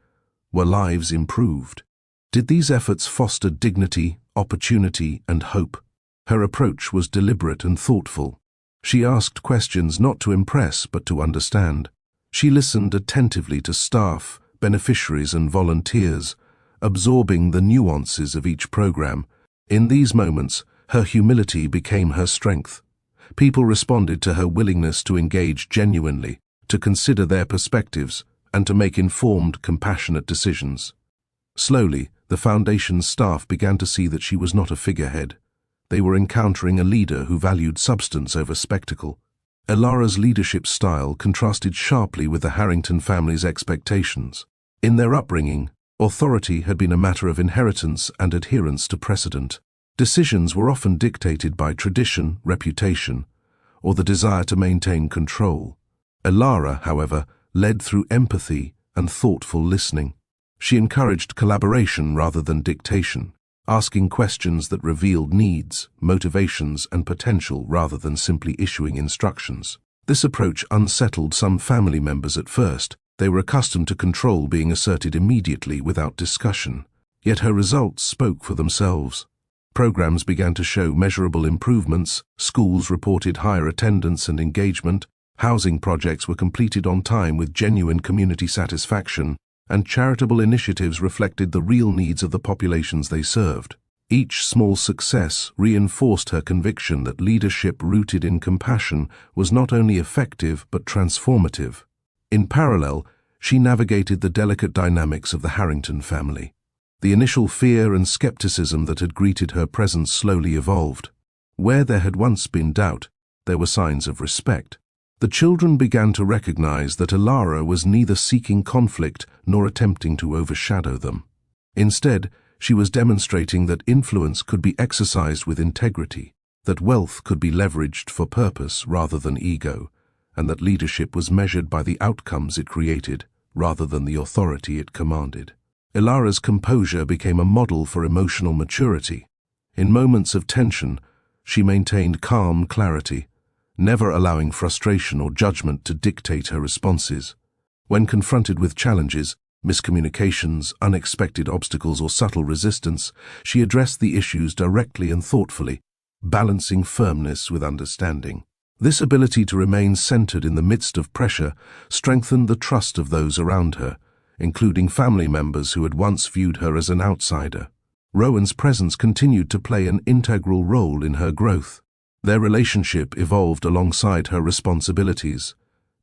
Were lives improved? Did these efforts foster dignity, opportunity, and hope? Her approach was deliberate and thoughtful. She asked questions not to impress but to understand. She listened attentively to staff, beneficiaries, and volunteers, absorbing the nuances of each program. In these moments, her humility became her strength. People responded to her willingness to engage genuinely, to consider their perspectives, and to make informed, compassionate decisions. Slowly, the Foundation's staff began to see that she was not a figurehead. They were encountering a leader who valued substance over spectacle. Elara's leadership style contrasted sharply with the Harrington family's expectations. In their upbringing, authority had been a matter of inheritance and adherence to precedent. Decisions were often dictated by tradition, reputation, or the desire to maintain control. Elara, however, led through empathy and thoughtful listening. She encouraged collaboration rather than dictation, asking questions that revealed needs, motivations, and potential rather than simply issuing instructions. This approach unsettled some family members at first. They were accustomed to control being asserted immediately without discussion. Yet her results spoke for themselves. Programs began to show measurable improvements, schools reported higher attendance and engagement, housing projects were completed on time with genuine community satisfaction, and charitable initiatives reflected the real needs of the populations they served. Each small success reinforced her conviction that leadership rooted in compassion was not only effective but transformative. In parallel, she navigated the delicate dynamics of the Harrington family. The initial fear and skepticism that had greeted her presence slowly evolved. Where there had once been doubt, there were signs of respect. The children began to recognize that Elara was neither seeking conflict nor attempting to overshadow them. Instead, she was demonstrating that influence could be exercised with integrity, that wealth could be leveraged for purpose rather than ego, and that leadership was measured by the outcomes it created rather than the authority it commanded. Elara's composure became a model for emotional maturity. In moments of tension, she maintained calm clarity, never allowing frustration or judgment to dictate her responses. When confronted with challenges, miscommunications, unexpected obstacles, or subtle resistance, she addressed the issues directly and thoughtfully, balancing firmness with understanding. This ability to remain centered in the midst of pressure strengthened the trust of those around her, including family members who had once viewed her as an outsider. Rowan's presence continued to play an integral role in her growth. Their relationship evolved alongside her responsibilities,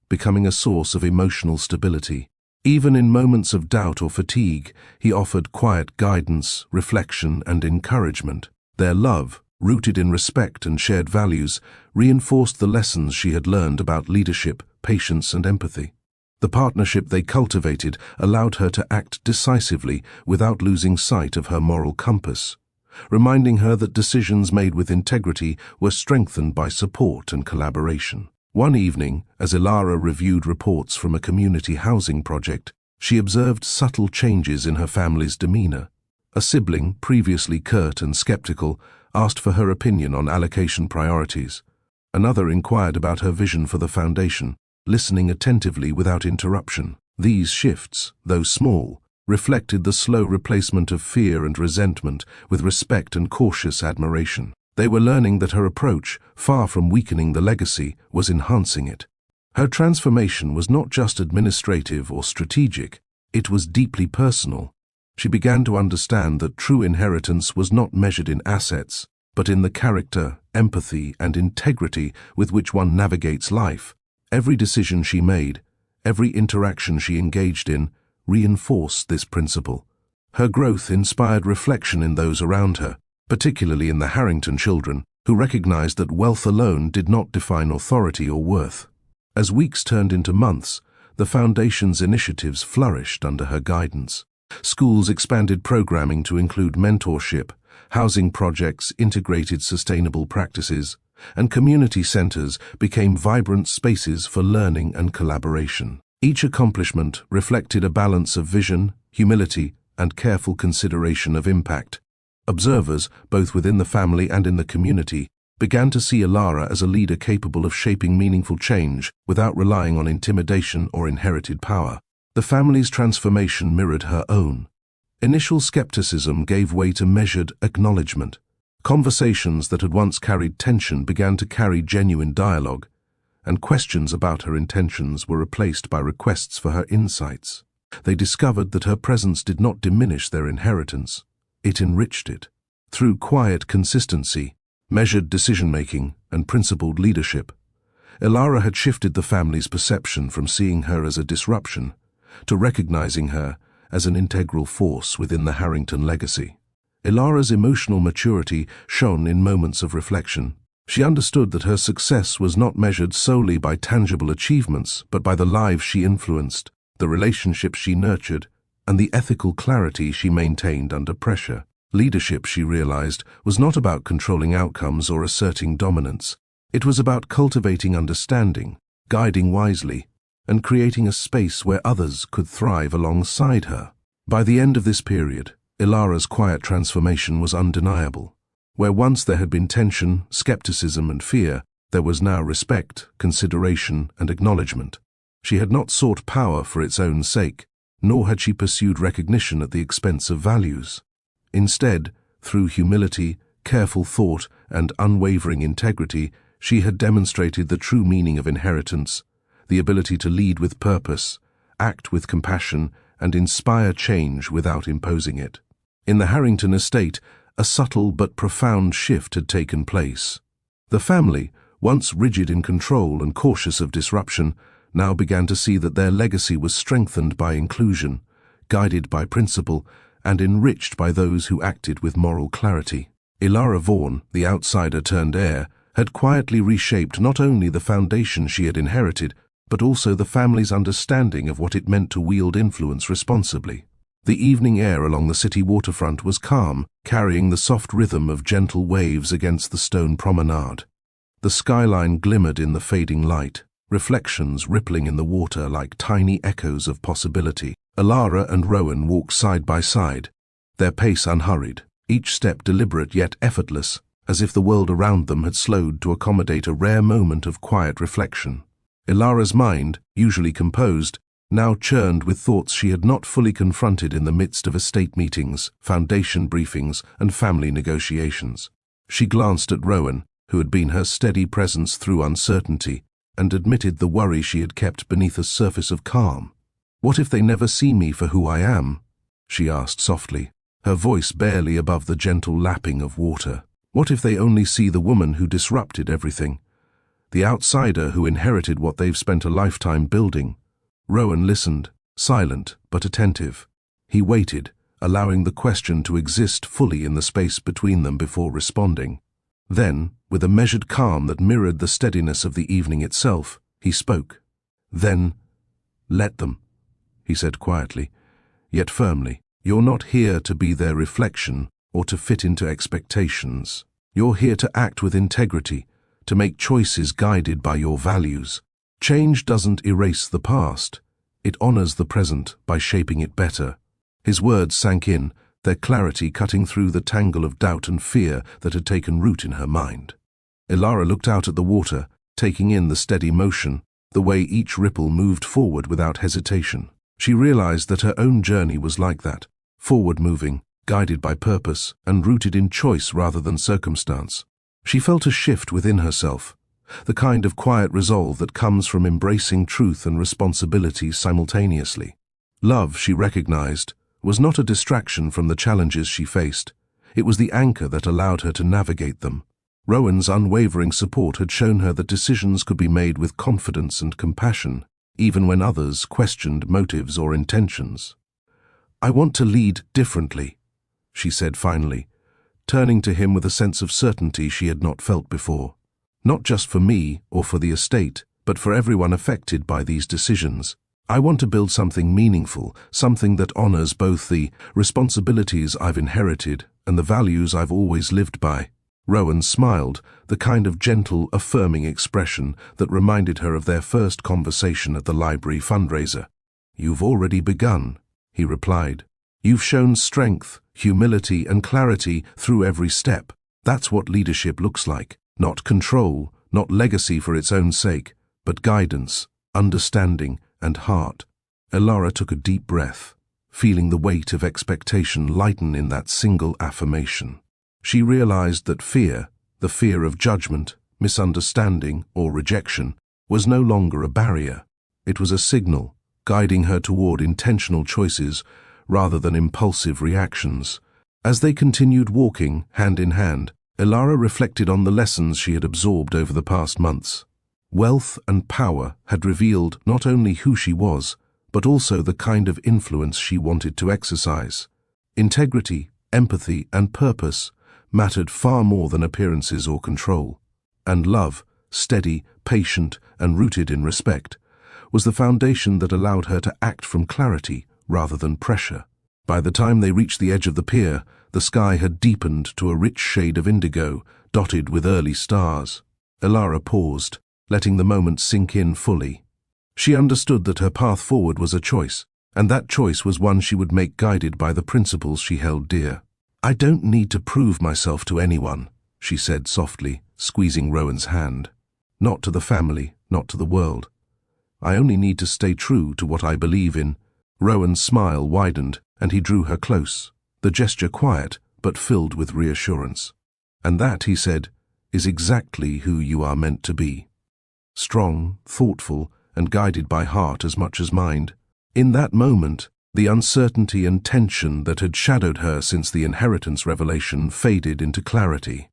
becoming a source of emotional stability. Even in moments of doubt or fatigue, he offered quiet guidance, reflection, and encouragement. Their love, rooted in respect and shared values, reinforced the lessons she had learned about leadership, patience, and empathy. The partnership they cultivated allowed her to act decisively without losing sight of her moral compass, reminding her that decisions made with integrity were strengthened by support and collaboration. One evening, as Elara reviewed reports from a community housing project, she observed subtle changes in her family's demeanor. A sibling, previously curt and skeptical, asked for her opinion on allocation priorities. Another inquired about her vision for the foundation, listening attentively without interruption. These shifts, though small, reflected the slow replacement of fear and resentment with respect and cautious admiration. They were learning that her approach, far from weakening the legacy, was enhancing it. Her transformation was not just administrative or strategic, it was deeply personal. She began to understand that true inheritance was not measured in assets, but in the character, empathy, and integrity with which one navigates life. Every decision she made, every interaction she engaged in, reinforced this principle. Her growth inspired reflection in those around her, particularly in the Harrington children, who recognized that wealth alone did not define authority or worth. As weeks turned into months, the Foundation's initiatives flourished under her guidance. Schools expanded programming to include mentorship, housing projects, integrated sustainable practices, and community centers became vibrant spaces for learning and collaboration. Each accomplishment reflected a balance of vision, humility, and careful consideration of impact. Observers, both within the family and in the community, began to see Elara as a leader capable of shaping meaningful change without relying on intimidation or inherited power. The family's transformation mirrored her own. Initial skepticism gave way to measured acknowledgement. Conversations that had once carried tension began to carry genuine dialogue, and questions about her intentions were replaced by requests for her insights. They discovered that her presence did not diminish their inheritance. It enriched it. Through quiet consistency, measured decision-making, and principled leadership, Elara had shifted the family's perception from seeing her as a disruption to recognizing her as an integral force within the Harrington legacy. Elara's emotional maturity shone in moments of reflection. She understood that her success was not measured solely by tangible achievements, but by the lives she influenced, the relationships she nurtured, and the ethical clarity she maintained under pressure. Leadership, she realized, was not about controlling outcomes or asserting dominance. It was about cultivating understanding, guiding wisely, and creating a space where others could thrive alongside her. By the end of this period, Elara's quiet transformation was undeniable. Where once there had been tension, skepticism, and fear, there was now respect, consideration, and acknowledgement. She had not sought power for its own sake, nor had she pursued recognition at the expense of values. Instead, through humility, careful thought, and unwavering integrity, she had demonstrated the true meaning of inheritance, the ability to lead with purpose, act with compassion, and inspire change without imposing it. In the Harrington estate, a subtle but profound shift had taken place. The family, once rigid in control and cautious of disruption, now began to see that their legacy was strengthened by inclusion, guided by principle, and enriched by those who acted with moral clarity. Elara Vaughn, the outsider turned heir, had quietly reshaped not only the foundation she had inherited, but also the family's understanding of what it meant to wield influence responsibly. The evening air along the city waterfront was calm, carrying the soft rhythm of gentle waves against the stone promenade. The skyline glimmered in the fading light, reflections rippling in the water like tiny echoes of possibility. Elara and Rowan walked side by side, their pace unhurried, each step deliberate yet effortless, as if the world around them had slowed to accommodate a rare moment of quiet reflection. Elara's mind, usually composed, now churned with thoughts she had not fully confronted in the midst of estate meetings, foundation briefings, and family negotiations. She glanced at Rowan, who had been her steady presence through uncertainty, and admitted the worry she had kept beneath a surface of calm. "What if they never see me for who I am?" she asked softly, her voice barely above the gentle lapping of water. "What if they only see the woman who disrupted everything? The outsider who inherited what they've spent a lifetime building?" Rowan listened, silent but attentive. He waited, allowing the question to exist fully in the space between them before responding. Then, with a measured calm that mirrored the steadiness of the evening itself, he spoke. "Then, let them," he said quietly, yet firmly. "You're not here to be their reflection or to fit into expectations. You're here to act with integrity, to make choices guided by your values. Change doesn't erase the past. It honors the present by shaping it better." His words sank in, their clarity cutting through the tangle of doubt and fear that had taken root in her mind. Elara looked out at the water, taking in the steady motion, the way each ripple moved forward without hesitation. She realized that her own journey was like that, forward-moving, guided by purpose, and rooted in choice rather than circumstance. She felt a shift within herself, the kind of quiet resolve that comes from embracing truth and responsibility simultaneously. Love, she recognized, was not a distraction from the challenges she faced. It was the anchor that allowed her to navigate them. Rowan's unwavering support had shown her that decisions could be made with confidence and compassion, even when others questioned motives or intentions. "I want to lead differently," she said finally, turning to him with a sense of certainty she had not felt before. "Not just for me or for the estate, but for everyone affected by these decisions. I want to build something meaningful, something that honors both the responsibilities I've inherited and the values I've always lived by." Rowan smiled, the kind of gentle, affirming expression that reminded her of their first conversation at the library fundraiser. "You've already begun," he replied, You've shown strength, humility, and clarity through every step. That's what leadership looks like. Not control, not legacy for its own sake, but guidance, understanding, and heart. Elara took a deep breath, feeling the weight of expectation lighten in that single affirmation. She realized that fear, the fear of judgment, misunderstanding, or rejection, was no longer a barrier. It was a signal, guiding her toward intentional choices rather than impulsive reactions. As they continued walking, hand in hand, Elara reflected on the lessons she had absorbed over the past months. Wealth and power had revealed not only who she was, but also the kind of influence she wanted to exercise. Integrity, empathy, and purpose mattered far more than appearances or control. And love, steady, patient, and rooted in respect, was the foundation that allowed her to act from clarity rather than pressure. By the time they reached the edge of the pier, the sky had deepened to a rich shade of indigo, dotted with early stars. Elara paused, letting the moment sink in fully. She understood that her path forward was a choice, and that choice was one she would make guided by the principles she held dear. "I don't need to prove myself to anyone," she said softly, squeezing Rowan's hand. "Not to the family, not to the world. I only need to stay true to what I believe in." Rowan's smile widened, and he drew her close, the gesture quiet but filled with reassurance. "And that," he said, "is exactly who you are meant to be. Strong, thoughtful, and guided by heart as much as mind." In that moment, the uncertainty and tension that had shadowed her since the inheritance revelation faded into clarity.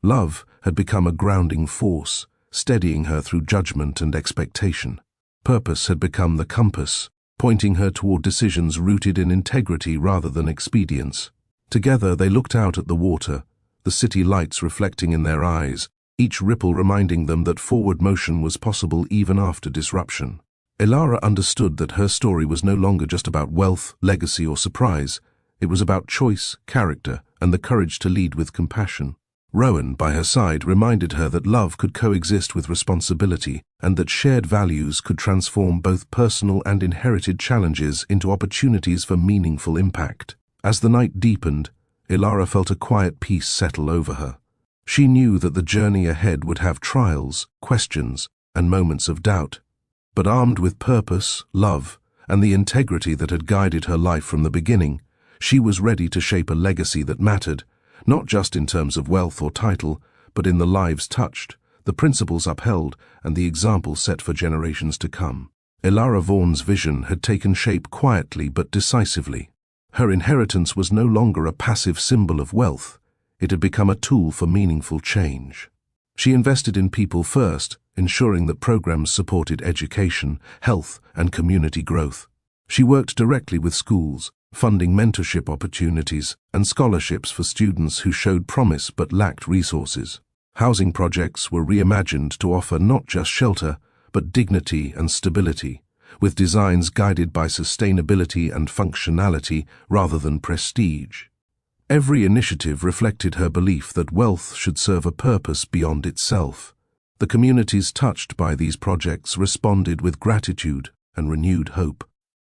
Love had become a grounding force, steadying her through judgment and expectation. Purpose had become the compass, pointing her toward decisions rooted in integrity rather than expedience. Together they looked out at the water, the city lights reflecting in their eyes, each ripple reminding them that forward motion was possible even after disruption. Elara understood that her story was no longer just about wealth, legacy, or surprise. It was about choice, character, and the courage to lead with compassion. Rowan, by her side, reminded her that love could coexist with responsibility and that shared values could transform both personal and inherited challenges into opportunities for meaningful impact. As the night deepened, Elara felt a quiet peace settle over her. She knew that the journey ahead would have trials, questions, and moments of doubt. But armed with purpose, love, and the integrity that had guided her life from the beginning, she was ready to shape a legacy that mattered, not just in terms of wealth or title, but in the lives touched, the principles upheld, and the example set for generations to come. Elara Vaughn's vision had taken shape quietly but decisively. Her inheritance was no longer a passive symbol of wealth. It had become a tool for meaningful change. She invested in people first, ensuring that programs supported education, health, and community growth. She worked directly with schools, funding mentorship opportunities and scholarships for students who showed promise but lacked resources. Housing projects were reimagined to offer not just shelter, but dignity and stability, with designs guided by sustainability and functionality rather than prestige. Every initiative reflected her belief that wealth should serve a purpose beyond itself. The communities touched by these projects responded with gratitude and renewed hope.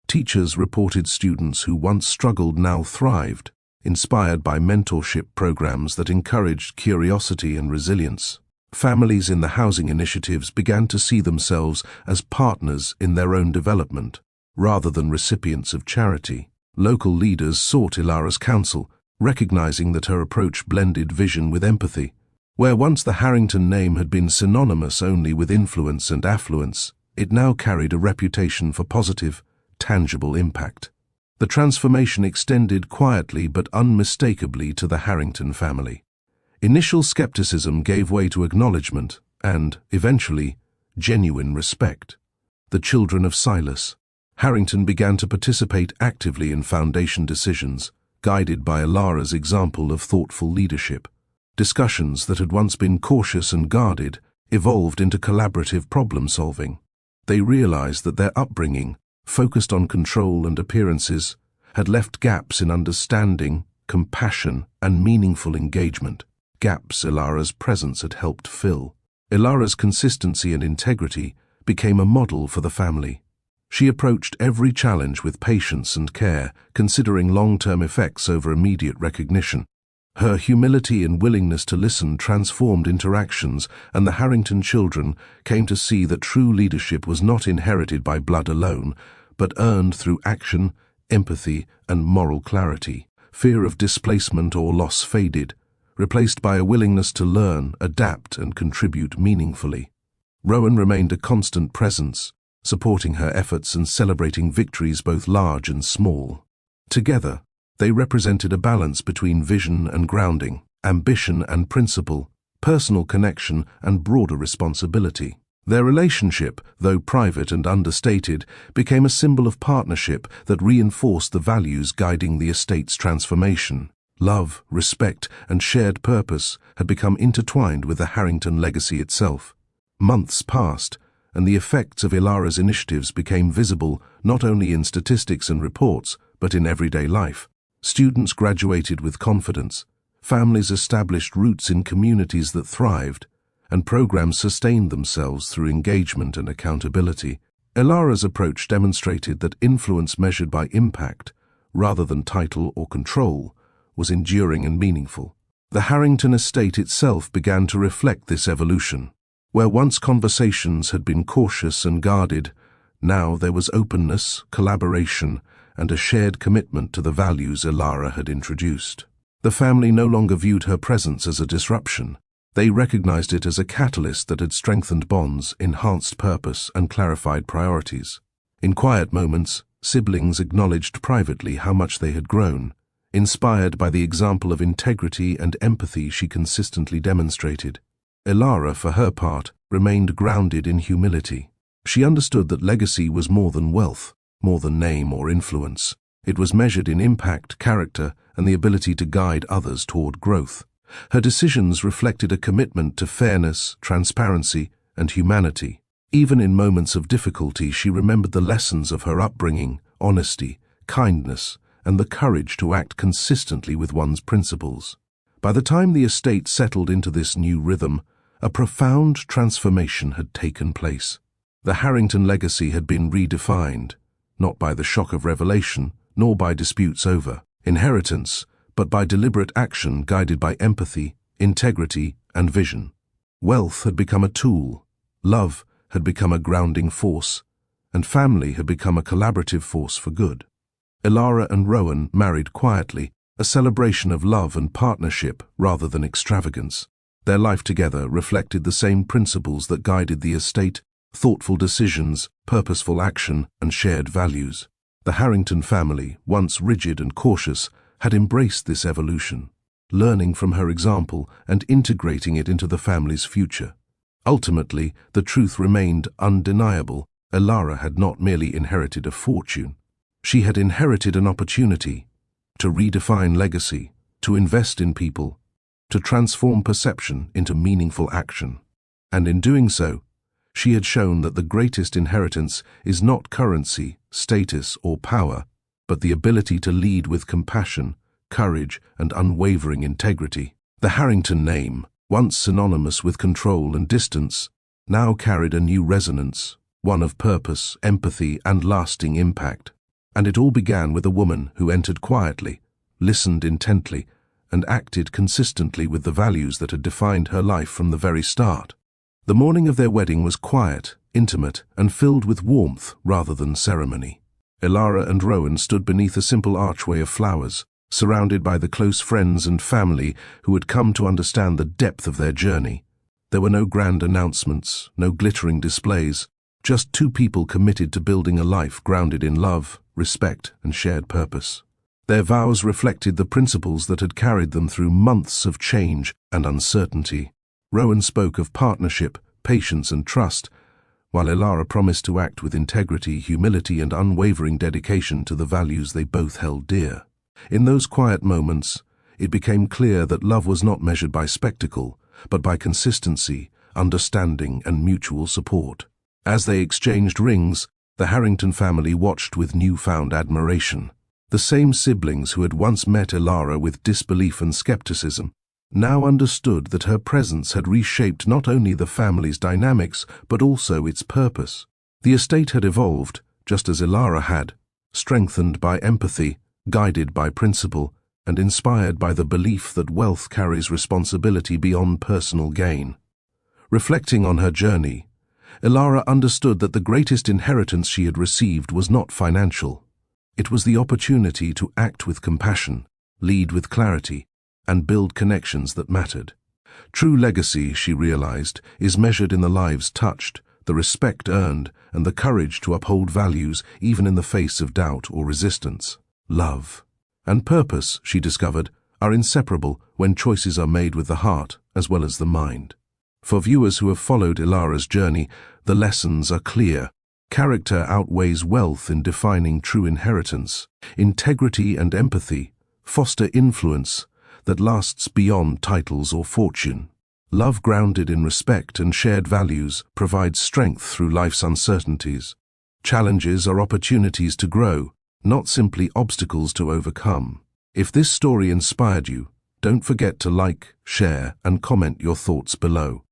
Teachers reported students who once struggled now thrived, inspired by mentorship programs that encouraged curiosity and resilience. Families in the housing initiatives began to see themselves as partners in their own development, rather than recipients of charity. Local leaders sought Elara's counsel, recognizing that her approach blended vision with empathy. Where once the Harrington name had been synonymous only with influence and affluence, it now carried a reputation for positive, tangible impact. The transformation extended quietly but unmistakably to the Harrington family. Initial skepticism gave way to acknowledgement and, eventually, genuine respect. The children of Silas, Harrington began to participate actively in foundation decisions, guided by Elara's example of thoughtful leadership. Discussions that had once been cautious and guarded evolved into collaborative problem-solving. They realized that their upbringing, focused on control and appearances, had left gaps in understanding, compassion, and meaningful engagement, gaps Elara's presence had helped fill. Elara's consistency and integrity became a model for the family. She approached every challenge with patience and care, considering long-term effects over immediate recognition. Her humility and willingness to listen transformed interactions, and the Harrington children came to see that true leadership was not inherited by blood alone, but earned through action, empathy, and moral clarity. Fear of displacement or loss faded, replaced by a willingness to learn, adapt, and contribute meaningfully. Rowan remained a constant presence, supporting her efforts and celebrating victories both large and small. Together, they represented a balance between vision and grounding, ambition and principle, personal connection and broader responsibility. Their relationship, though private and understated, became a symbol of partnership that reinforced the values guiding the estate's transformation. Love, respect, and shared purpose had become intertwined with the Harrington legacy itself. Months passed, and the effects of Elara's initiatives became visible not only in statistics and reports, but in everyday life. Students graduated with confidence, families established roots in communities that thrived, and programs sustained themselves through engagement and accountability. Elara's approach demonstrated that influence measured by impact, rather than title or control, was enduring and meaningful. The Harrington estate itself began to reflect this evolution. Where once conversations had been cautious and guarded, now there was openness, collaboration, and a shared commitment to the values Elara had introduced. The family no longer viewed her presence as a disruption. They recognized it as a catalyst that had strengthened bonds, enhanced purpose, and clarified priorities. In quiet moments, siblings acknowledged privately how much they had grown, inspired by the example of integrity and empathy she consistently demonstrated. Elara, for her part, remained grounded in humility. She understood that legacy was more than wealth, more than name or influence. It was measured in impact, character, and the ability to guide others toward growth. Her decisions reflected a commitment to fairness, transparency, and humanity. Even in moments of difficulty, she remembered the lessons of her upbringing, honesty, kindness, and the courage to act consistently with one's principles. By the time the estate settled into this new rhythm, a profound transformation had taken place. The Harrington legacy had been redefined, not by the shock of revelation, nor by disputes over inheritance, but by deliberate action guided by empathy, integrity, and vision. Wealth had become a tool, love had become a grounding force, and family had become a collaborative force for good. Elara and Rowan married quietly, a celebration of love and partnership rather than extravagance. Their life together reflected the same principles that guided the estate: thoughtful decisions, purposeful action, and shared values. The Harrington family, once rigid and cautious, had embraced this evolution, learning from her example and integrating it into the family's future. Ultimately, the truth remained undeniable. Elara had not merely inherited a fortune. She had inherited an opportunity to redefine legacy, to invest in people, to transform perception into meaningful action. And in doing so, she had shown that the greatest inheritance is not currency, status, or power, but the ability to lead with compassion, courage, and unwavering integrity. The Harrington name, once synonymous with control and distance, now carried a new resonance, one of purpose, empathy, and lasting impact. And it all began with a woman who entered quietly, listened intently, and acted consistently with the values that had defined her life from the very start. The morning of their wedding was quiet, intimate, and filled with warmth rather than ceremony. Elara and Rowan stood beneath a simple archway of flowers, surrounded by the close friends and family who had come to understand the depth of their journey. There were no grand announcements, no glittering displays, just two people committed to building a life grounded in love, respect, and shared purpose. Their vows reflected the principles that had carried them through months of change and uncertainty. Rowan spoke of partnership, patience, and trust, while Elara promised to act with integrity, humility, and unwavering dedication to the values they both held dear. In those quiet moments, it became clear that love was not measured by spectacle, but by consistency, understanding, and mutual support. As they exchanged rings, the Harrington family watched with newfound admiration. The same siblings who had once met Elara with disbelief and skepticism now understood that her presence had reshaped not only the family's dynamics, but also its purpose. The estate had evolved, just as Elara had, strengthened by empathy, guided by principle, and inspired by the belief that wealth carries responsibility beyond personal gain. Reflecting on her journey, Elara understood that the greatest inheritance she had received was not financial. It was the opportunity to act with compassion, lead with clarity, and build connections that mattered. True legacy, she realized, is measured in the lives touched, the respect earned, and the courage to uphold values even in the face of doubt or resistance. Love and purpose, she discovered, are inseparable when choices are made with the heart as well as the mind. For viewers who have followed Elara's journey, the lessons are clear. Character outweighs wealth in defining true inheritance. Integrity and empathy foster influence that lasts beyond titles or fortune. Love grounded in respect and shared values provides strength through life's uncertainties. Challenges are opportunities to grow, not simply obstacles to overcome. If this story inspired you, don't forget to like, share, and comment your thoughts below.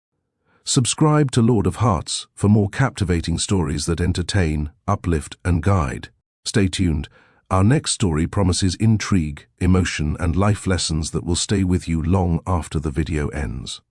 Subscribe to Lord of Hearts for more captivating stories that entertain, uplift, and guide. Stay tuned. Our next story promises intrigue, emotion, and life lessons that will stay with you long after the video ends.